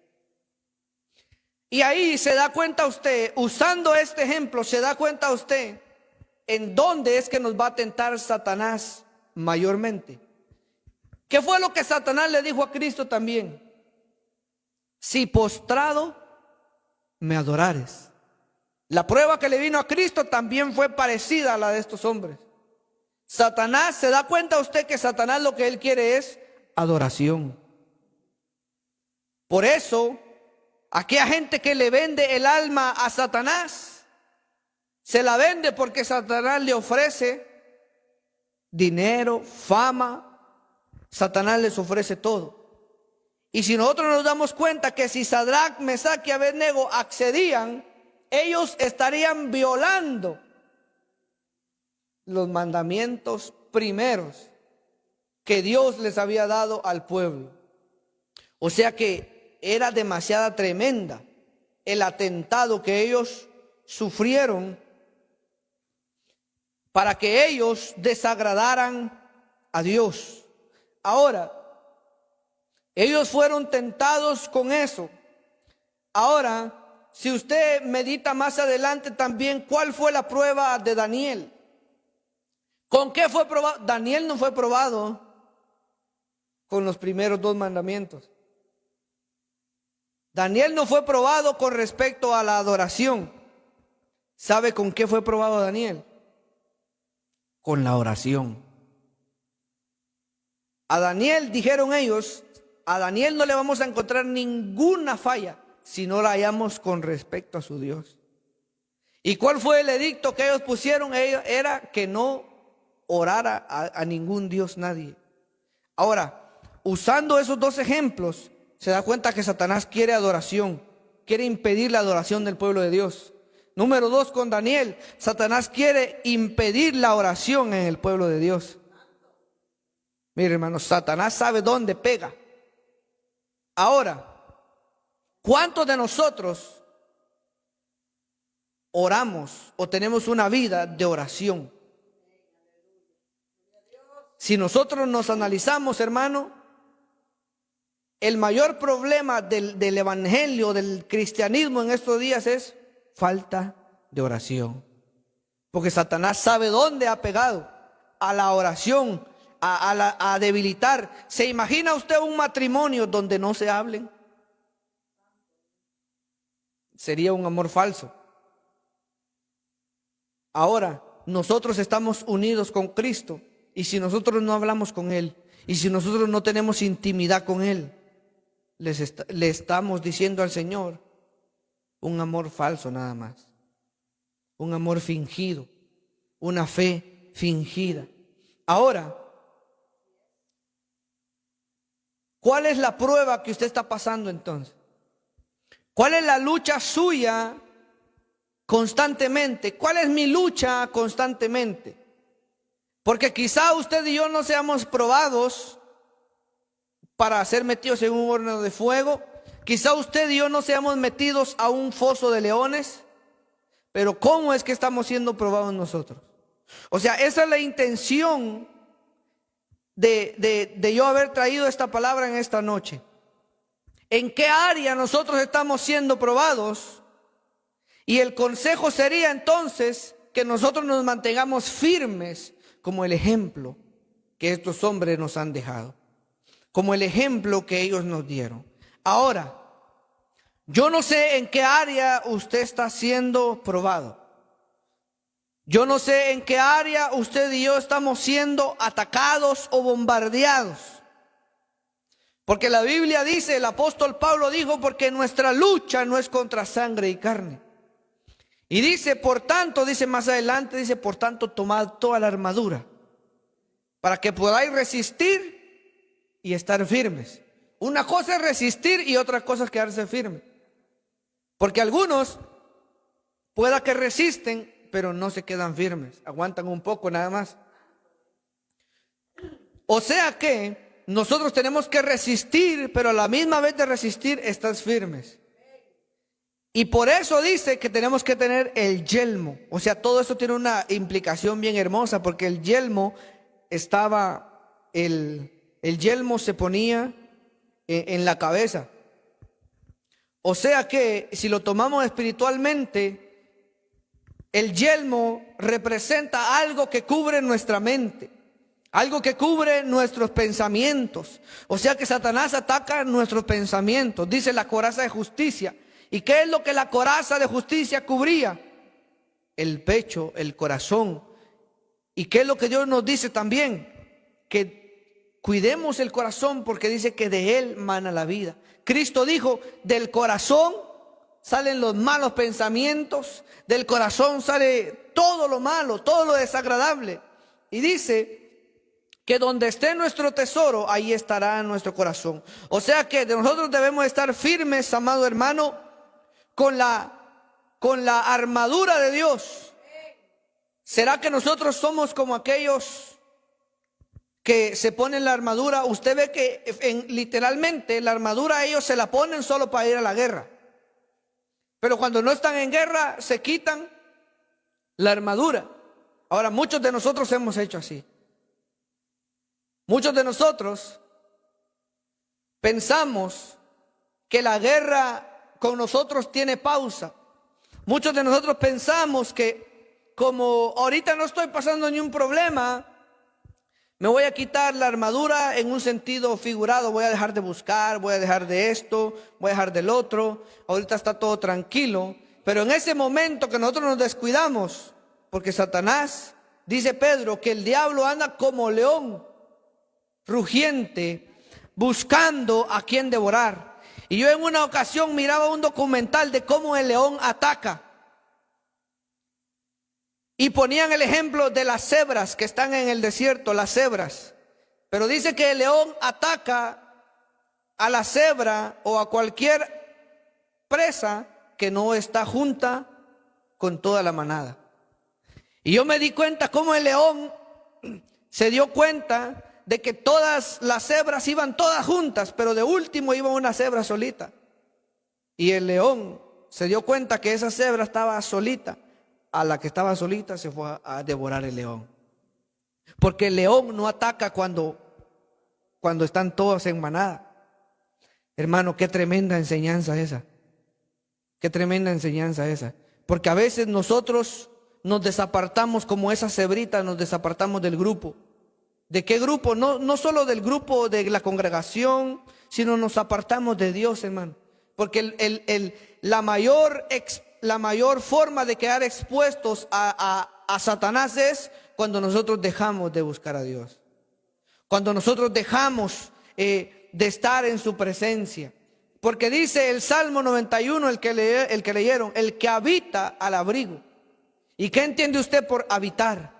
Y ahí se da cuenta usted, usando este ejemplo, se da cuenta usted en dónde es que nos va a tentar Satanás mayormente. ¿Qué fue lo que Satanás le dijo a Cristo también? Si postrado me adorares. La prueba que le vino a Cristo también fue parecida a la de estos hombres. Satanás, ¿se da cuenta usted que Satanás lo que él quiere es adoración? Por eso, aquella gente que le vende el alma a Satanás, se la vende porque Satanás le ofrece dinero, fama. Satanás les ofrece todo. Y si nosotros nos damos cuenta que si Sadrach, Mesach y Abednego accedían, ellos estarían violando los mandamientos primeros que Dios les había dado al pueblo. O sea que era demasiado tremenda el atentado que ellos sufrieron para que ellos desagradaran a Dios. Ahora, ellos fueron tentados con eso. Ahora, si usted medita más adelante también, ¿cuál fue la prueba de Daniel? ¿Con qué fue probado? Daniel no fue probado con los primeros 2 mandamientos. Daniel no fue probado con respecto a la adoración. ¿Sabe con qué fue probado Daniel? Con la oración. A Daniel, dijeron ellos, a Daniel no le vamos a encontrar ninguna falla si no la hallamos con respecto a su Dios. ¿Y cuál fue el edicto que ellos pusieron? Era que no orara a ningún Dios nadie. Ahora, usando esos 2 ejemplos, se da cuenta que Satanás quiere adoración, quiere impedir la adoración del pueblo de Dios. Número 2, con Daniel, Satanás quiere impedir la oración en el pueblo de Dios. Mire, hermanos, Satanás sabe dónde pega. Ahora, ¿cuántos de nosotros oramos o tenemos una vida de oración? Si nosotros nos analizamos, hermano, el mayor problema del evangelio, del cristianismo en estos días es falta de oración. Porque Satanás sabe dónde ha pegado a la oración, a debilitar. ¿Se imagina usted un matrimonio donde no se hablen? Sería un amor falso. Ahora, nosotros estamos unidos con Cristo, y si nosotros no hablamos con Él, y si nosotros no tenemos intimidad con Él, le estamos diciendo al Señor un amor falso nada más, un amor fingido, una fe fingida. Ahora, ¿cuál es la prueba que usted está pasando entonces? ¿Cuál es la lucha suya constantemente? ¿Cuál es mi lucha constantemente? Porque quizá usted y yo no seamos probados para ser metidos en un horno de fuego. Quizá usted y yo no seamos metidos a un foso de leones. Pero ¿cómo es que estamos siendo probados nosotros? O sea, esa es la intención de yo haber traído esta palabra en esta noche. ¿En qué área nosotros estamos siendo probados? Y el consejo sería entonces que nosotros nos mantengamos firmes como el ejemplo que estos hombres nos han dejado, como el ejemplo que ellos nos dieron. Ahora, yo no sé en qué área usted está siendo probado. Yo no sé en qué área usted y yo estamos siendo atacados o bombardeados. Porque la Biblia dice, el apóstol Pablo dijo, porque nuestra lucha no es contra sangre y carne. Y dice, por tanto, dice más adelante, dice, por tanto, tomad toda la armadura para que podáis resistir y estar firmes. Una cosa es resistir y otra cosa es quedarse firme. Porque algunos pueda que resisten, pero no se quedan firmes, aguantan un poco nada más. O sea que nosotros tenemos que resistir, pero a la misma vez de resistir, estás firmes. Y por eso dice que tenemos que tener el yelmo. O sea, todo eso tiene una implicación bien hermosa, porque el yelmo el yelmo se ponía en la cabeza. O sea que si lo tomamos espiritualmente, el yelmo representa algo que cubre nuestra mente, algo que cubre nuestros pensamientos. O sea que Satanás ataca nuestros pensamientos. Dice la coraza de justicia. ¿Y qué es lo que la coraza de justicia cubría? El pecho, el corazón. ¿Y qué es lo que Dios nos dice también? Que cuidemos el corazón, porque dice que de él mana la vida. Cristo dijo, del corazón salen los malos pensamientos, del corazón sale todo lo malo, todo lo desagradable. Y dice que donde esté nuestro tesoro, ahí estará nuestro corazón. O sea que nosotros debemos estar firmes, amado hermano, con la armadura de Dios. ¿Será que nosotros somos como aquellos que se ponen la armadura? Usted ve que literalmente la armadura ellos se la ponen solo para ir a la guerra. Pero cuando no están en guerra se quitan la armadura. Ahora, muchos de nosotros hemos hecho así. Muchos de nosotros pensamos que la guerra con nosotros tiene pausa. Muchos de nosotros pensamos que como ahorita no estoy pasando ni un problema, me voy a quitar la armadura en un sentido figurado. Voy a dejar de buscar, voy a dejar de esto, voy a dejar del otro. Ahorita está todo tranquilo. Pero en ese momento que nosotros nos descuidamos, porque Satanás, dice Pedro, que el diablo anda como león rugiente, buscando a quien devorar. Y yo en una ocasión miraba un documental de cómo el león ataca. Y ponían el ejemplo de las cebras que están en el desierto, las cebras. Pero dice que el león ataca a la cebra o a cualquier presa que no está junta con toda la manada. Y yo me di cuenta cómo el león se dio cuenta de que todas las cebras iban todas juntas, pero de último iba una cebra solita. Y el león se dio cuenta que esa cebra estaba solita. A la que estaba solita se fue a devorar el león. Porque el león no ataca cuando están todos en manada. Hermano, qué tremenda enseñanza esa. Qué tremenda enseñanza esa. Porque a veces nosotros nos desapartamos como esa cebrita, nos desapartamos del grupo. ¿De qué grupo? No solo del grupo de la congregación, sino nos apartamos de Dios, hermano. Porque la mayor forma de quedar expuestos a Satanás es cuando nosotros dejamos de buscar a Dios. Cuando nosotros dejamos de estar en su presencia. Porque dice el Salmo 91, el que leyeron, el que habita al abrigo. ¿Y qué entiende usted por habitar?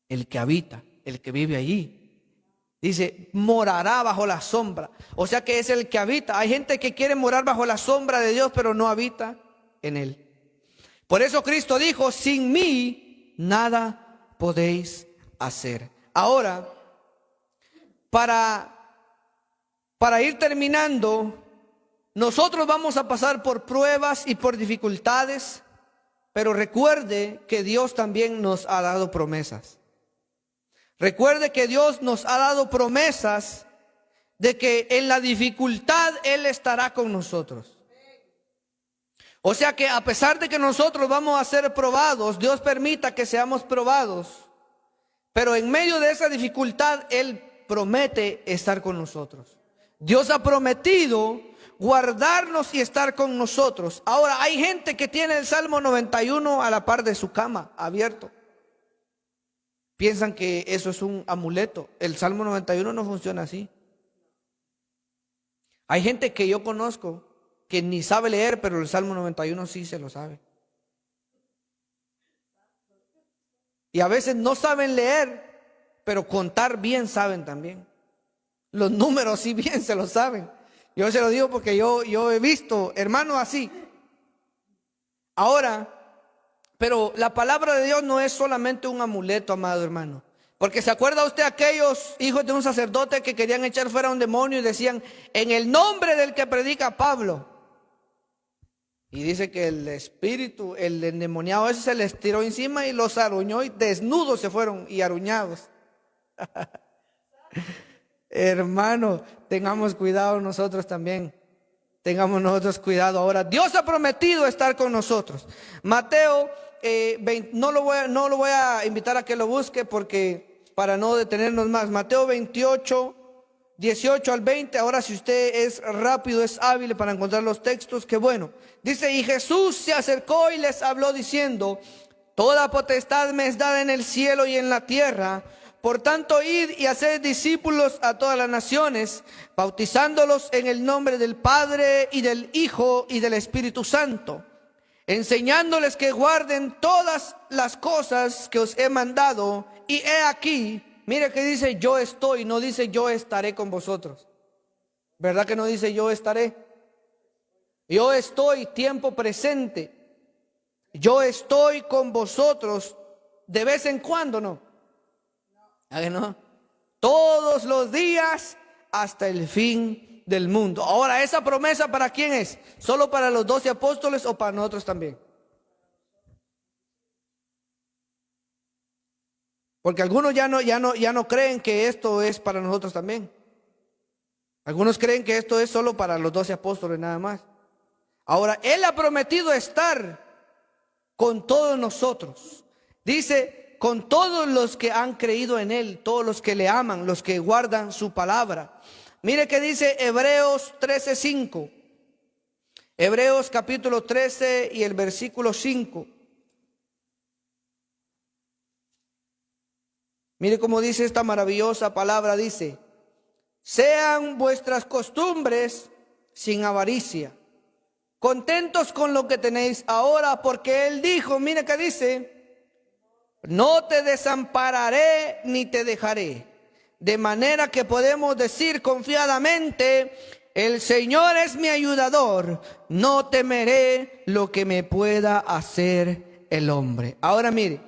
El que habita, el que vive allí. Dice, morará bajo la sombra. O sea que es el que habita. Hay gente que quiere morar bajo la sombra de Dios, pero no habita en él. Por eso Cristo dijo, sin mí nada podéis hacer. Ahora, para ir terminando, nosotros vamos a pasar por pruebas y por dificultades, pero recuerde que Dios también nos ha dado promesas. Recuerde que Dios nos ha dado promesas de que en la dificultad Él estará con nosotros. O sea que a pesar de que nosotros vamos a ser probados, Dios permita que seamos probados, pero en medio de esa dificultad Él promete estar con nosotros. Dios ha prometido guardarnos y estar con nosotros. Ahora hay gente que tiene el Salmo 91 a la par de su cama abierto. Piensan que eso es un amuleto. El Salmo 91 no funciona así. Hay gente que yo conozco que ni sabe leer, pero el Salmo 91 sí se lo sabe. Y a veces no saben leer, pero contar bien saben también. Los números sí bien se lo saben. Yo se lo digo porque yo he visto hermanos así. Ahora, pero la palabra de Dios no es solamente un amuleto, amado hermano. Porque ¿se acuerda usted aquellos hijos de un sacerdote que querían echar fuera a un demonio y decían, en el nombre del que predica Pablo? Y dice que el espíritu, el endemoniado ese se les tiró encima y los aruñó y desnudos se fueron y aruñados. Hermano, tengamos cuidado nosotros también. Tengamos nosotros cuidado ahora. Dios ha prometido estar con nosotros. Mateo, no lo voy a invitar a que lo busque porque para no detenernos más. Mateo 28, 18 al 20. Ahora si usted es rápido, es hábil para encontrar los textos, qué bueno. Dice, y Jesús se acercó y les habló diciendo, toda potestad me es dada en el cielo y en la tierra. Por tanto, id y haced discípulos a todas las naciones, bautizándolos en el nombre del Padre y del Hijo y del Espíritu Santo, enseñándoles que guarden todas las cosas que os he mandado. Y he aquí, mire que dice yo estoy, no dice yo estaré con vosotros. ¿Verdad que no dice yo estaré? Yo estoy, tiempo presente. Yo estoy con vosotros de vez en cuando, ¿no? ¿A que no? Todos los días hasta el fin del mundo. Ahora, ¿esa promesa para quién es? ¿Solo para los 12 apóstoles o para nosotros también? Porque algunos ya no creen que esto es para nosotros también. Algunos creen que esto es solo para los 12 apóstoles nada más. Ahora, Él ha prometido estar con todos nosotros. Dice, con todos los que han creído en Él, todos los que le aman, los que guardan su palabra. Mire que dice Hebreos 13:5. Hebreos capítulo 13 y el versículo 5. Mire cómo dice esta maravillosa palabra, dice, sean vuestras costumbres sin avaricia, contentos con lo que tenéis ahora, porque Él dijo, mire que dice, no te desampararé ni te dejaré. De manera que podemos decir confiadamente, el Señor es mi ayudador, no temeré lo que me pueda hacer el hombre. Ahora mire,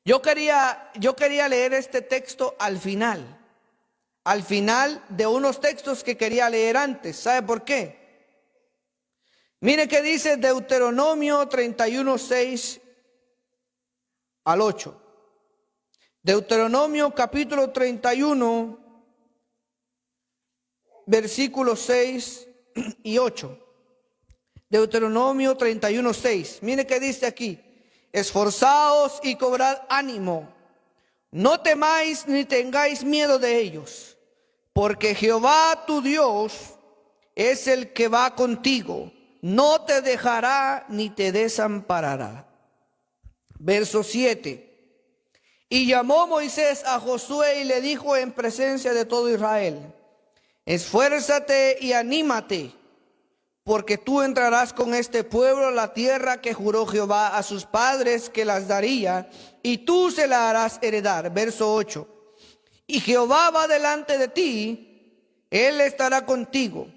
yo quería leer este texto al final de unos textos que quería leer antes. ¿Sabe por qué? Mire que dice Deuteronomio 31:6 al 8. Deuteronomio capítulo 31, versículos 6 y 8. Deuteronomio 31:6. Mire que dice aquí, esforzaos y cobrad ánimo, no temáis ni tengáis miedo de ellos, porque Jehová tu Dios es el que va contigo, no te dejará ni te desamparará. Verso 7. Y llamó Moisés a Josué y le dijo en presencia de todo Israel, esfuérzate y anímate, porque tú entrarás con este pueblo a la tierra que juró Jehová a sus padres que las daría, y tú se la harás heredar. Verso 8. Y Jehová va delante de ti, Él estará contigo,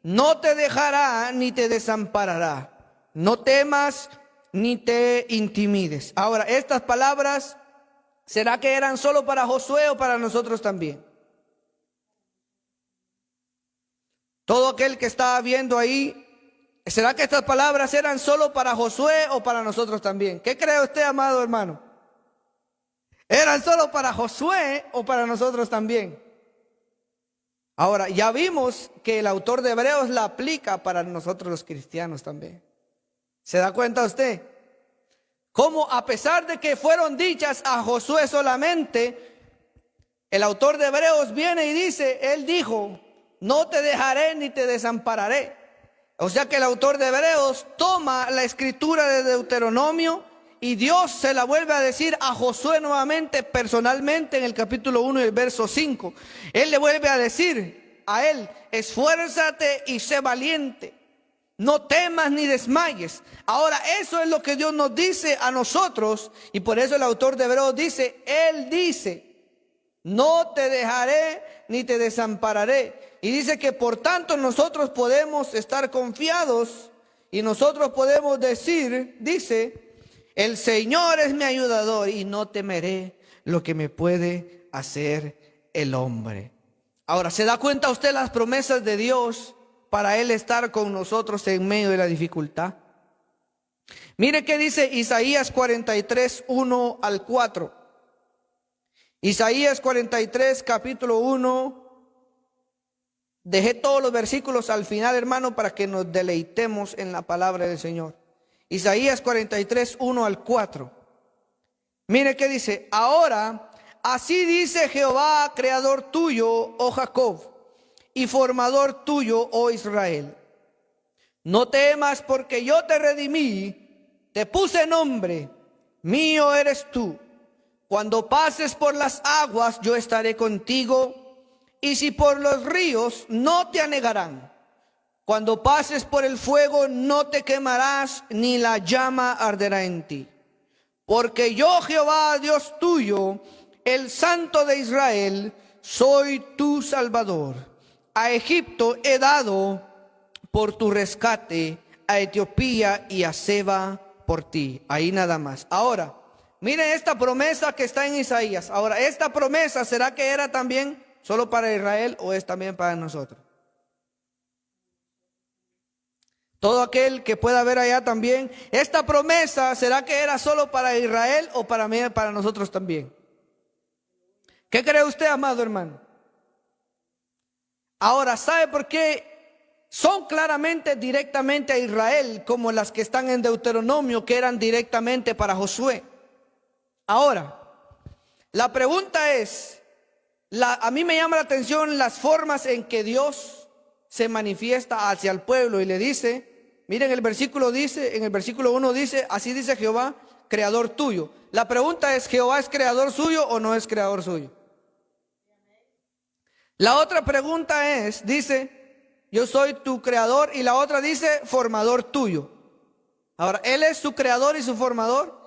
no te dejará ni te desamparará. No temas ni te intimides. Ahora, estas palabras, ¿será que eran solo para Josué o para nosotros también? Todo aquel que estaba viendo ahí, ¿será que estas palabras eran solo para Josué o para nosotros también? ¿Qué cree usted, amado hermano? ¿Eran solo para Josué o para nosotros también? Ahora, ya vimos que el autor de Hebreos la aplica para nosotros los cristianos también. ¿Se da cuenta usted? Como a pesar de que fueron dichas a Josué solamente, el autor de Hebreos viene y dice, Él dijo, no te dejaré ni te desampararé. O sea que el autor de Hebreos toma la escritura de Deuteronomio y Dios se la vuelve a decir a Josué nuevamente personalmente en el capítulo 1 y el verso 5. Él le vuelve a decir a él, esfuérzate y sé valiente. No temas ni desmayes. Ahora, eso es lo que Dios nos dice a nosotros. Y por eso el autor de Hebreos dice, Él dice, no te dejaré ni te desampararé. Y dice que por tanto nosotros podemos estar confiados y nosotros podemos decir, dice, el Señor es mi ayudador y no temeré lo que me puede hacer el hombre. Ahora, ¿se da cuenta usted las promesas de Dios para Él estar con nosotros en medio de la dificultad? Mire qué dice Isaías 43, 1 al 4. Isaías 43, capítulo 1, Dejé todos los versículos al final, hermano, para que nos deleitemos en la palabra del Señor. Isaías 43, 1 al 4. Mire qué dice: ahora, así dice Jehová, creador tuyo, oh Jacob, y formador tuyo, oh Israel. No temas, porque yo te redimí, te puse nombre, mío eres tú. Cuando pases por las aguas, yo estaré contigo, y si por los ríos, no te anegarán. Cuando pases por el fuego, no te quemarás, ni la llama arderá en ti. Porque yo, Jehová, Dios tuyo, el Santo de Israel, soy tu Salvador. A Egipto he dado por tu rescate, a Etiopía y a Seba por ti. Ahí nada más. Ahora, miren esta promesa que está en Isaías. Ahora, esta promesa, ¿será que era también solo para Israel o es también para nosotros? Todo aquel que pueda ver allá también, esta promesa, ¿será que era solo para Israel o para mí, para nosotros también? ¿Qué cree usted, amado hermano? Ahora, ¿sabe por qué son claramente directamente a Israel, como las que están en Deuteronomio, que eran directamente para Josué? Ahora, la pregunta es, a mí me llama la atención las formas en que Dios se manifiesta hacia el pueblo y le dice, miren el versículo dice, en el versículo 1 dice, así dice Jehová, creador tuyo. La pregunta es, ¿Jehová es creador suyo o no es creador suyo? La otra pregunta es, dice, yo soy tu creador, y la otra dice, formador tuyo. Ahora, ¿él es su creador y su formador?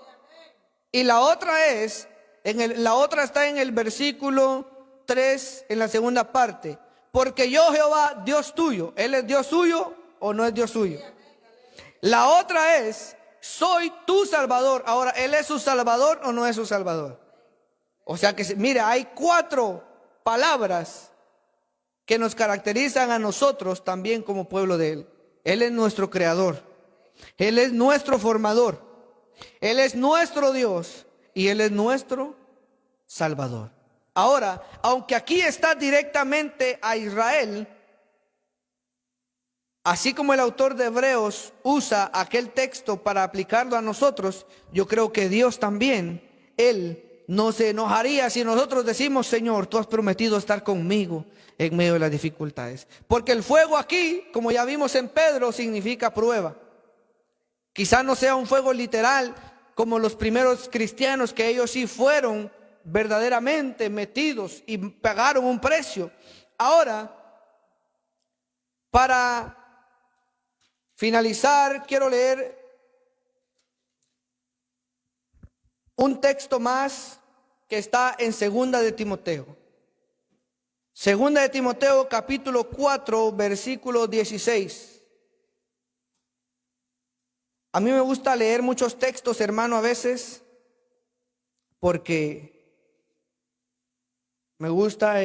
Y la otra es, la otra está en el versículo 3, en la segunda parte. Porque yo, Jehová, Dios tuyo, ¿él es Dios suyo o no es Dios suyo? La otra es, soy tu Salvador. Ahora, ¿él es su Salvador o no es su Salvador? O sea que, mire, hay 4 palabras que nos caracterizan a nosotros también como pueblo de Él. Él es nuestro creador, Él es nuestro formador, Él es nuestro Dios y Él es nuestro Salvador. Ahora, aunque aquí está directamente a Israel, así como el autor de Hebreos usa aquel texto para aplicarlo a nosotros, yo creo que Dios también, Él no se enojaría si nosotros decimos, Señor, tú has prometido estar conmigo en medio de las dificultades. Porque el fuego aquí, como ya vimos en Pedro, significa prueba. Quizá no sea un fuego literal como los primeros cristianos, que ellos sí fueron verdaderamente metidos y pagaron un precio. Ahora, para finalizar, quiero leer un texto más que está en Segunda de Timoteo. Segunda de Timoteo, capítulo 4, versículo 16. A mí me gusta leer muchos textos, hermano, a veces, porque me gusta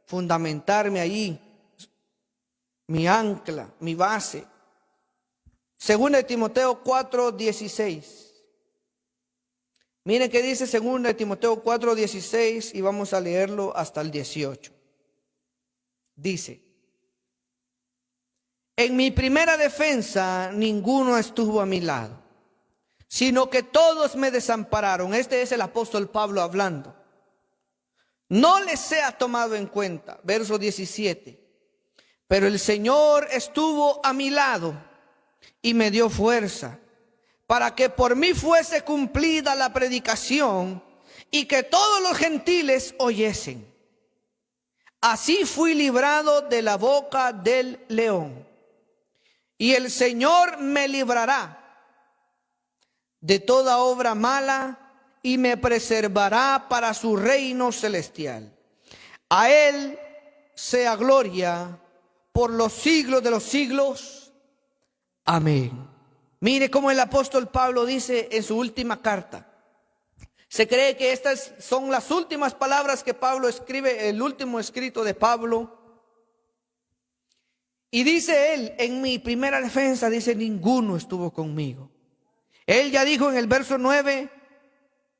fundamentarme allí, mi ancla, mi base. Segunda de Timoteo 4, 16. Miren qué dice Segunda de Timoteo 4, 16 y vamos a leerlo hasta el 18. Dice, en mi primera defensa ninguno estuvo a mi lado, sino que todos me desampararon. Este es el apóstol Pablo hablando. No les sea tomado en cuenta. Verso 17. Pero el Señor estuvo a mi lado y me dio fuerza, para que por mí fuese cumplida la predicación y que todos los gentiles oyesen. Así fui librado de la boca del león. Y el Señor me librará de toda obra mala y me preservará para su reino celestial. A Él sea gloria por los siglos de los siglos. Amén. Mire cómo el apóstol Pablo dice en su última carta. Se cree que estas son las últimas palabras que Pablo escribe, el último escrito de Pablo. Y dice él, en mi primera defensa, dice, ninguno estuvo conmigo. Él ya dijo en el verso 9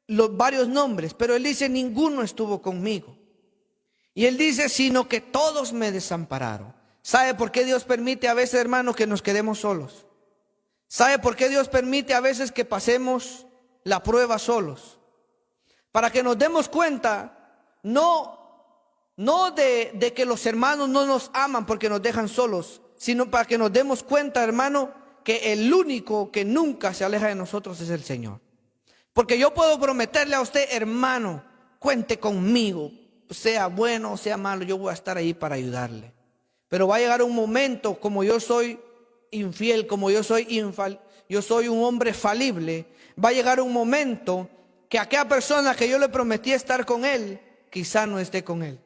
los varios nombres, pero él dice, ninguno estuvo conmigo. Y él dice, sino que todos me desampararon. ¿Sabe por qué Dios permite a veces, hermano, que nos quedemos solos? ¿Sabe por qué Dios permite a veces que pasemos la prueba solos? Para que nos demos cuenta, no de que los hermanos no nos aman porque nos dejan solos, sino para que nos demos cuenta, hermano, que el único que nunca se aleja de nosotros es el Señor. Porque yo puedo prometerle a usted, hermano, cuente conmigo, sea bueno o sea malo, yo voy a estar ahí para ayudarle. Pero va a llegar un momento, como yo soy infiel, como yo soy un hombre falible, va a llegar un momento que aquella persona que yo le prometí estar con él, quizá no esté con él.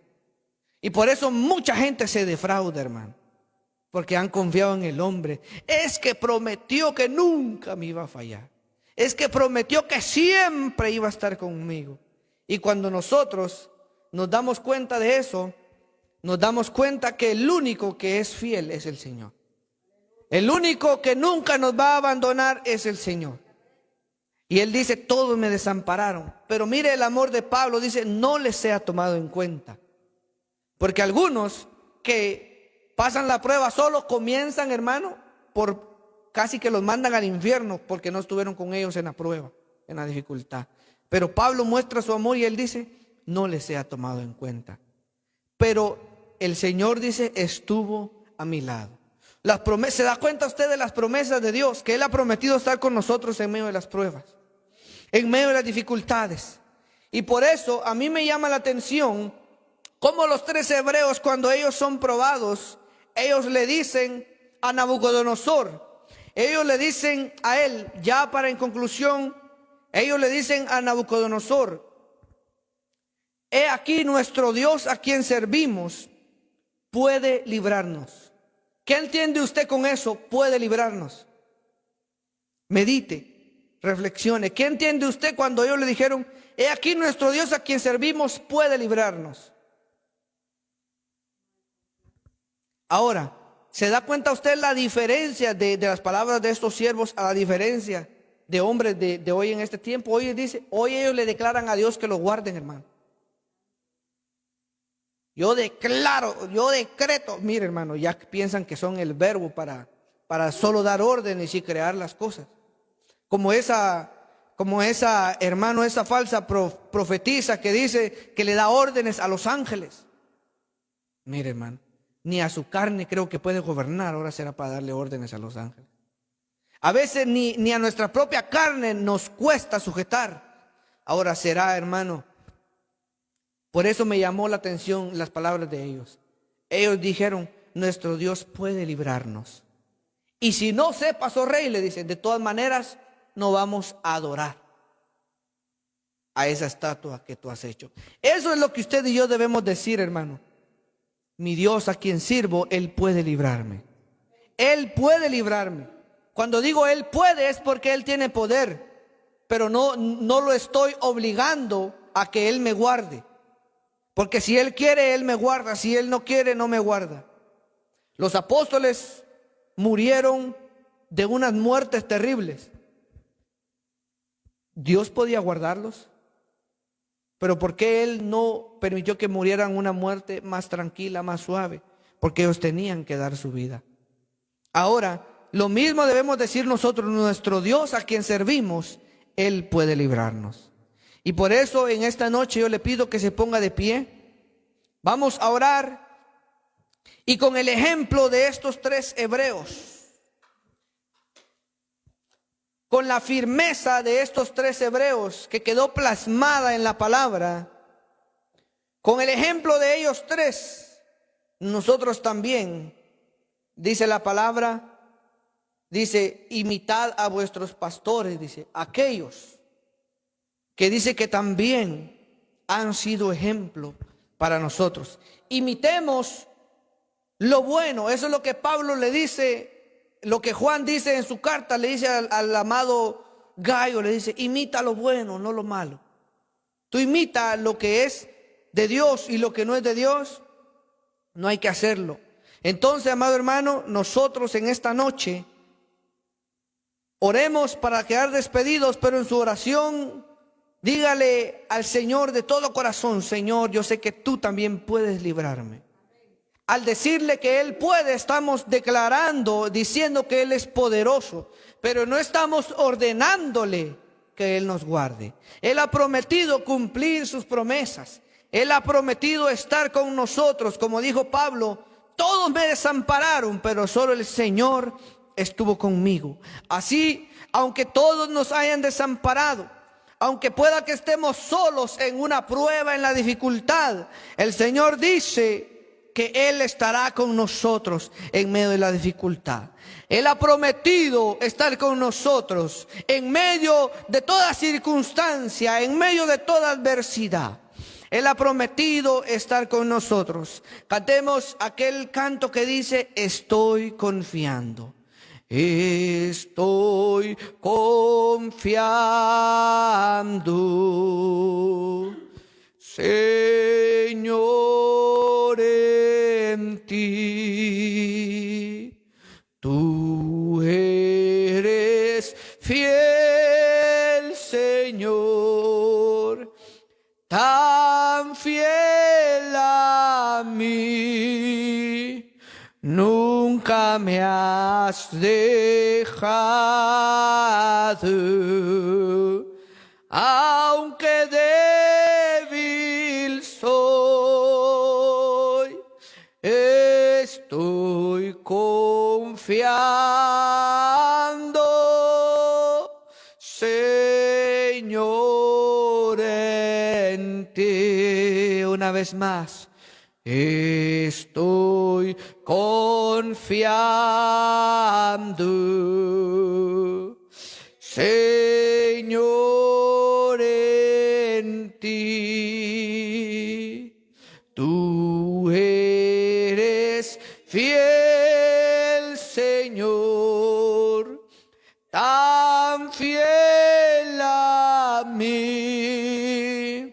Y por eso mucha gente se defrauda, hermano, porque han confiado en el hombre. Es que prometió que nunca me iba a fallar. Es que prometió que siempre iba a estar conmigo. Y cuando nosotros nos damos cuenta de eso, nos damos cuenta que el único que es fiel es el Señor. El único que nunca nos va a abandonar es el Señor. Y él dice, todos me desampararon. Pero mire el amor de Pablo, dice, no les sea tomado en cuenta. Porque algunos que pasan la prueba solo comienzan, hermano, por casi que los mandan al infierno porque no estuvieron con ellos en la prueba, en la dificultad. Pero Pablo muestra su amor y él dice, no les sea tomado en cuenta. Pero el Señor dice, estuvo a mi lado. Las promesas, ¿se da cuenta usted de las promesas de Dios? Que Él ha prometido estar con nosotros en medio de las pruebas, en medio de las dificultades. Y por eso a mí me llama la atención cómo los 3 hebreos, cuando ellos son probados, ellos le dicen a Nabucodonosor, ellos le dicen a él, ya para en conclusión, ellos le dicen a Nabucodonosor, he aquí nuestro Dios a quien servimos puede librarnos. ¿Qué entiende usted con eso? Puede librarnos. Medite, reflexione. ¿Qué entiende usted cuando ellos le dijeron, he aquí nuestro Dios a quien servimos puede librarnos? Ahora, ¿se da cuenta usted la diferencia de las palabras de estos siervos a la diferencia de hombres de hoy en este tiempo? Hoy ellos le declaran a Dios que lo guarden, hermano. Yo declaro, yo decreto. Mire, hermano, ya piensan que son el verbo para solo dar órdenes y crear las cosas. Como esa hermano, esa falsa profetisa que dice que le da órdenes a los ángeles. Mire, hermano, ni a su carne creo que puede gobernar, ahora será para darle órdenes a los ángeles. A veces ni a nuestra propia carne nos cuesta sujetar. Ahora será, hermano. Por eso me llamó la atención las palabras de ellos. Ellos dijeron, nuestro Dios puede librarnos. Y si no sepas, oh rey, le dicen, de todas maneras no vamos a adorar a esa estatua que tú has hecho. Eso es lo que usted y yo debemos decir, hermano. Mi Dios a quien sirvo, Él puede librarme. Él puede librarme. Cuando digo Él puede es porque Él tiene poder. Pero no lo estoy obligando a que Él me guarde. Porque si Él quiere, Él me guarda. Si Él no quiere, no me guarda. Los apóstoles murieron de unas muertes terribles. ¿Dios podía guardarlos? Pero ¿por qué Él no permitió que murieran una muerte más tranquila, más suave? Porque ellos tenían que dar su vida. Ahora, lo mismo debemos decir nosotros, nuestro Dios a quien servimos, Él puede librarnos. Y por eso en esta noche yo le pido que se ponga de pie. Vamos a orar. Y con el ejemplo de estos 3 hebreos, con la firmeza de estos 3 hebreos que quedó plasmada en la palabra, con el ejemplo de ellos 3, nosotros también, dice la palabra, dice, imitad a vuestros pastores, dice, aquellos que dice que también han sido ejemplo para nosotros. Imitemos lo bueno. Eso es lo que Pablo le dice, lo que Juan dice en su carta, le dice al amado Gayo, le dice, imita lo bueno, no lo malo. Tú imita lo que es de Dios y lo que no es de Dios, no hay que hacerlo. Entonces, amado hermano, nosotros en esta noche oremos para quedar despedidos, pero en su oración Dígale al Señor de todo corazón: Señor, yo sé que tú también puedes librarme. Al decirle que Él puede, estamos declarando, diciendo que Él es poderoso, pero no estamos ordenándole que Él nos guarde. Él ha prometido cumplir sus promesas. Él ha prometido estar con nosotros. Como dijo Pablo: todos me desampararon, pero solo el Señor estuvo conmigo. Así, aunque todos nos hayan desamparado, aunque pueda que estemos solos en una prueba, en la dificultad, el Señor dice que Él estará con nosotros en medio de la dificultad. Él ha prometido estar con nosotros en medio de toda circunstancia, en medio de toda adversidad. Él ha prometido estar con nosotros. Cantemos aquel canto que dice: estoy confiando. Estoy confiando, Señor, en ti. Tú eres fiel, Señor, tan fiel a mí. Nunca me has dejado, aunque débil soy. Estoy confiando, Señor, en ti. Una vez más: estoy confiando, Señor, en ti. Tú eres fiel, Señor, tan fiel a mí.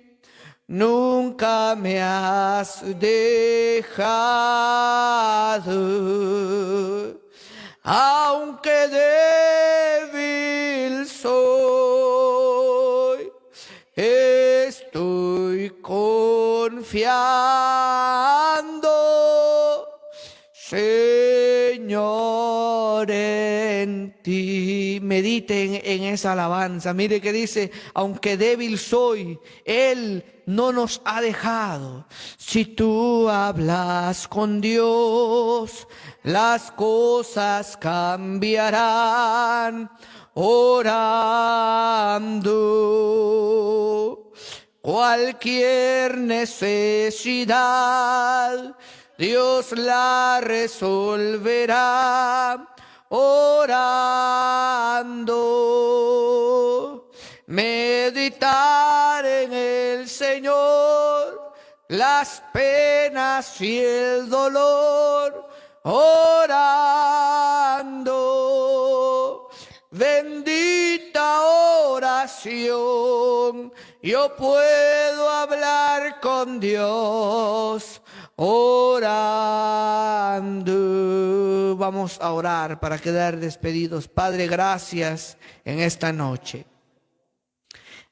Nunca me has dejado, aunque débil soy. Estoy confiando, Señor, en ti. Mediten en esa alabanza. Mire que dice: aunque débil soy, Él no nos ha dejado. Si tú hablas con Dios, las cosas cambiarán. Orando, cualquier necesidad Dios la resolverá. Orando, meditar en el Señor, las penas y el dolor. Orando, bendita oración, yo puedo hablar con Dios. Orando. Vamos a orar para quedar despedidos. Padre, gracias en esta noche.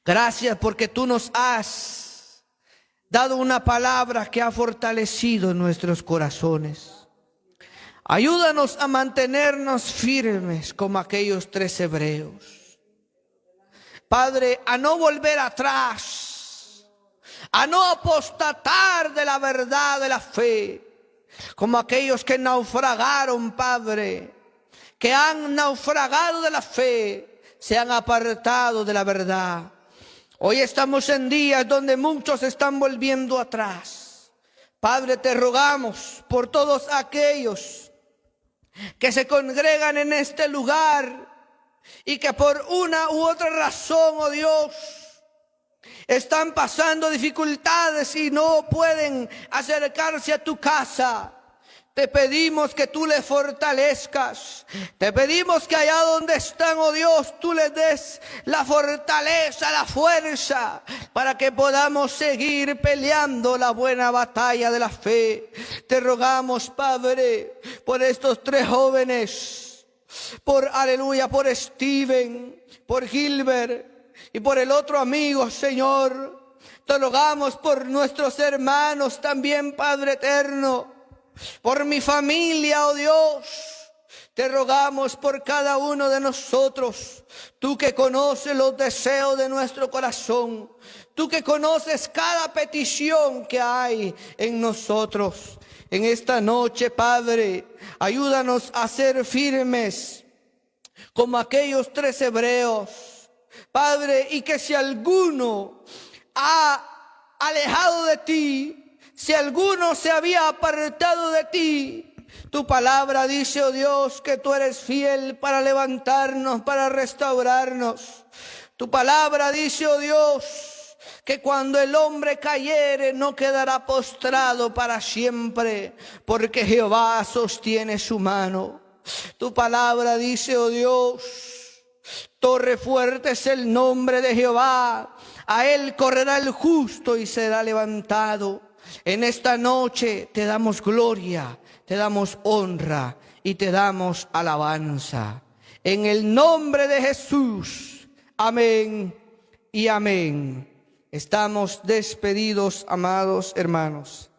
Gracias porque tú nos has dado una palabra que ha fortalecido nuestros corazones. Ayúdanos a mantenernos firmes como aquellos 3 hebreos. Padre, a no volver atrás, a no apostatar de la verdad de la fe, como aquellos que naufragaron, Padre, que han naufragado de la fe, se han apartado de la verdad. Hoy estamos en días donde muchos están volviendo atrás. Padre, te rogamos por todos aquellos que se congregan en este lugar y que por una u otra razón, oh Dios, están pasando dificultades y no pueden acercarse a tu casa. Te pedimos que tú les fortalezcas. Te pedimos que allá donde están, oh Dios, tú les des la fortaleza, la fuerza, para que podamos seguir peleando la buena batalla de la fe. Te rogamos, Padre, por estos 3 jóvenes, por Aleluya, por Steven, por Gilbert, y por el otro amigo, Señor. Te rogamos por nuestros hermanos también, Padre eterno, por mi familia, oh Dios. Te rogamos por cada uno de nosotros, tú que conoces los deseos de nuestro corazón, tú que conoces cada petición que hay en nosotros. En esta noche, Padre, ayúdanos a ser firmes como aquellos 3 hebreos, Padre, y que si alguno ha alejado de ti, si alguno se había apartado de ti, tu palabra dice, oh Dios, que tú eres fiel para levantarnos, para restaurarnos. Tu palabra dice, oh Dios, que cuando el hombre cayere no quedará postrado para siempre, porque Jehová sostiene su mano. Tu palabra dice, oh Dios, torre fuerte es el nombre de Jehová, a él correrá el justo y será levantado. En esta noche te damos gloria, te damos honra y te damos alabanza. En el nombre de Jesús, amén y amén. Estamos despedidos, amados hermanos.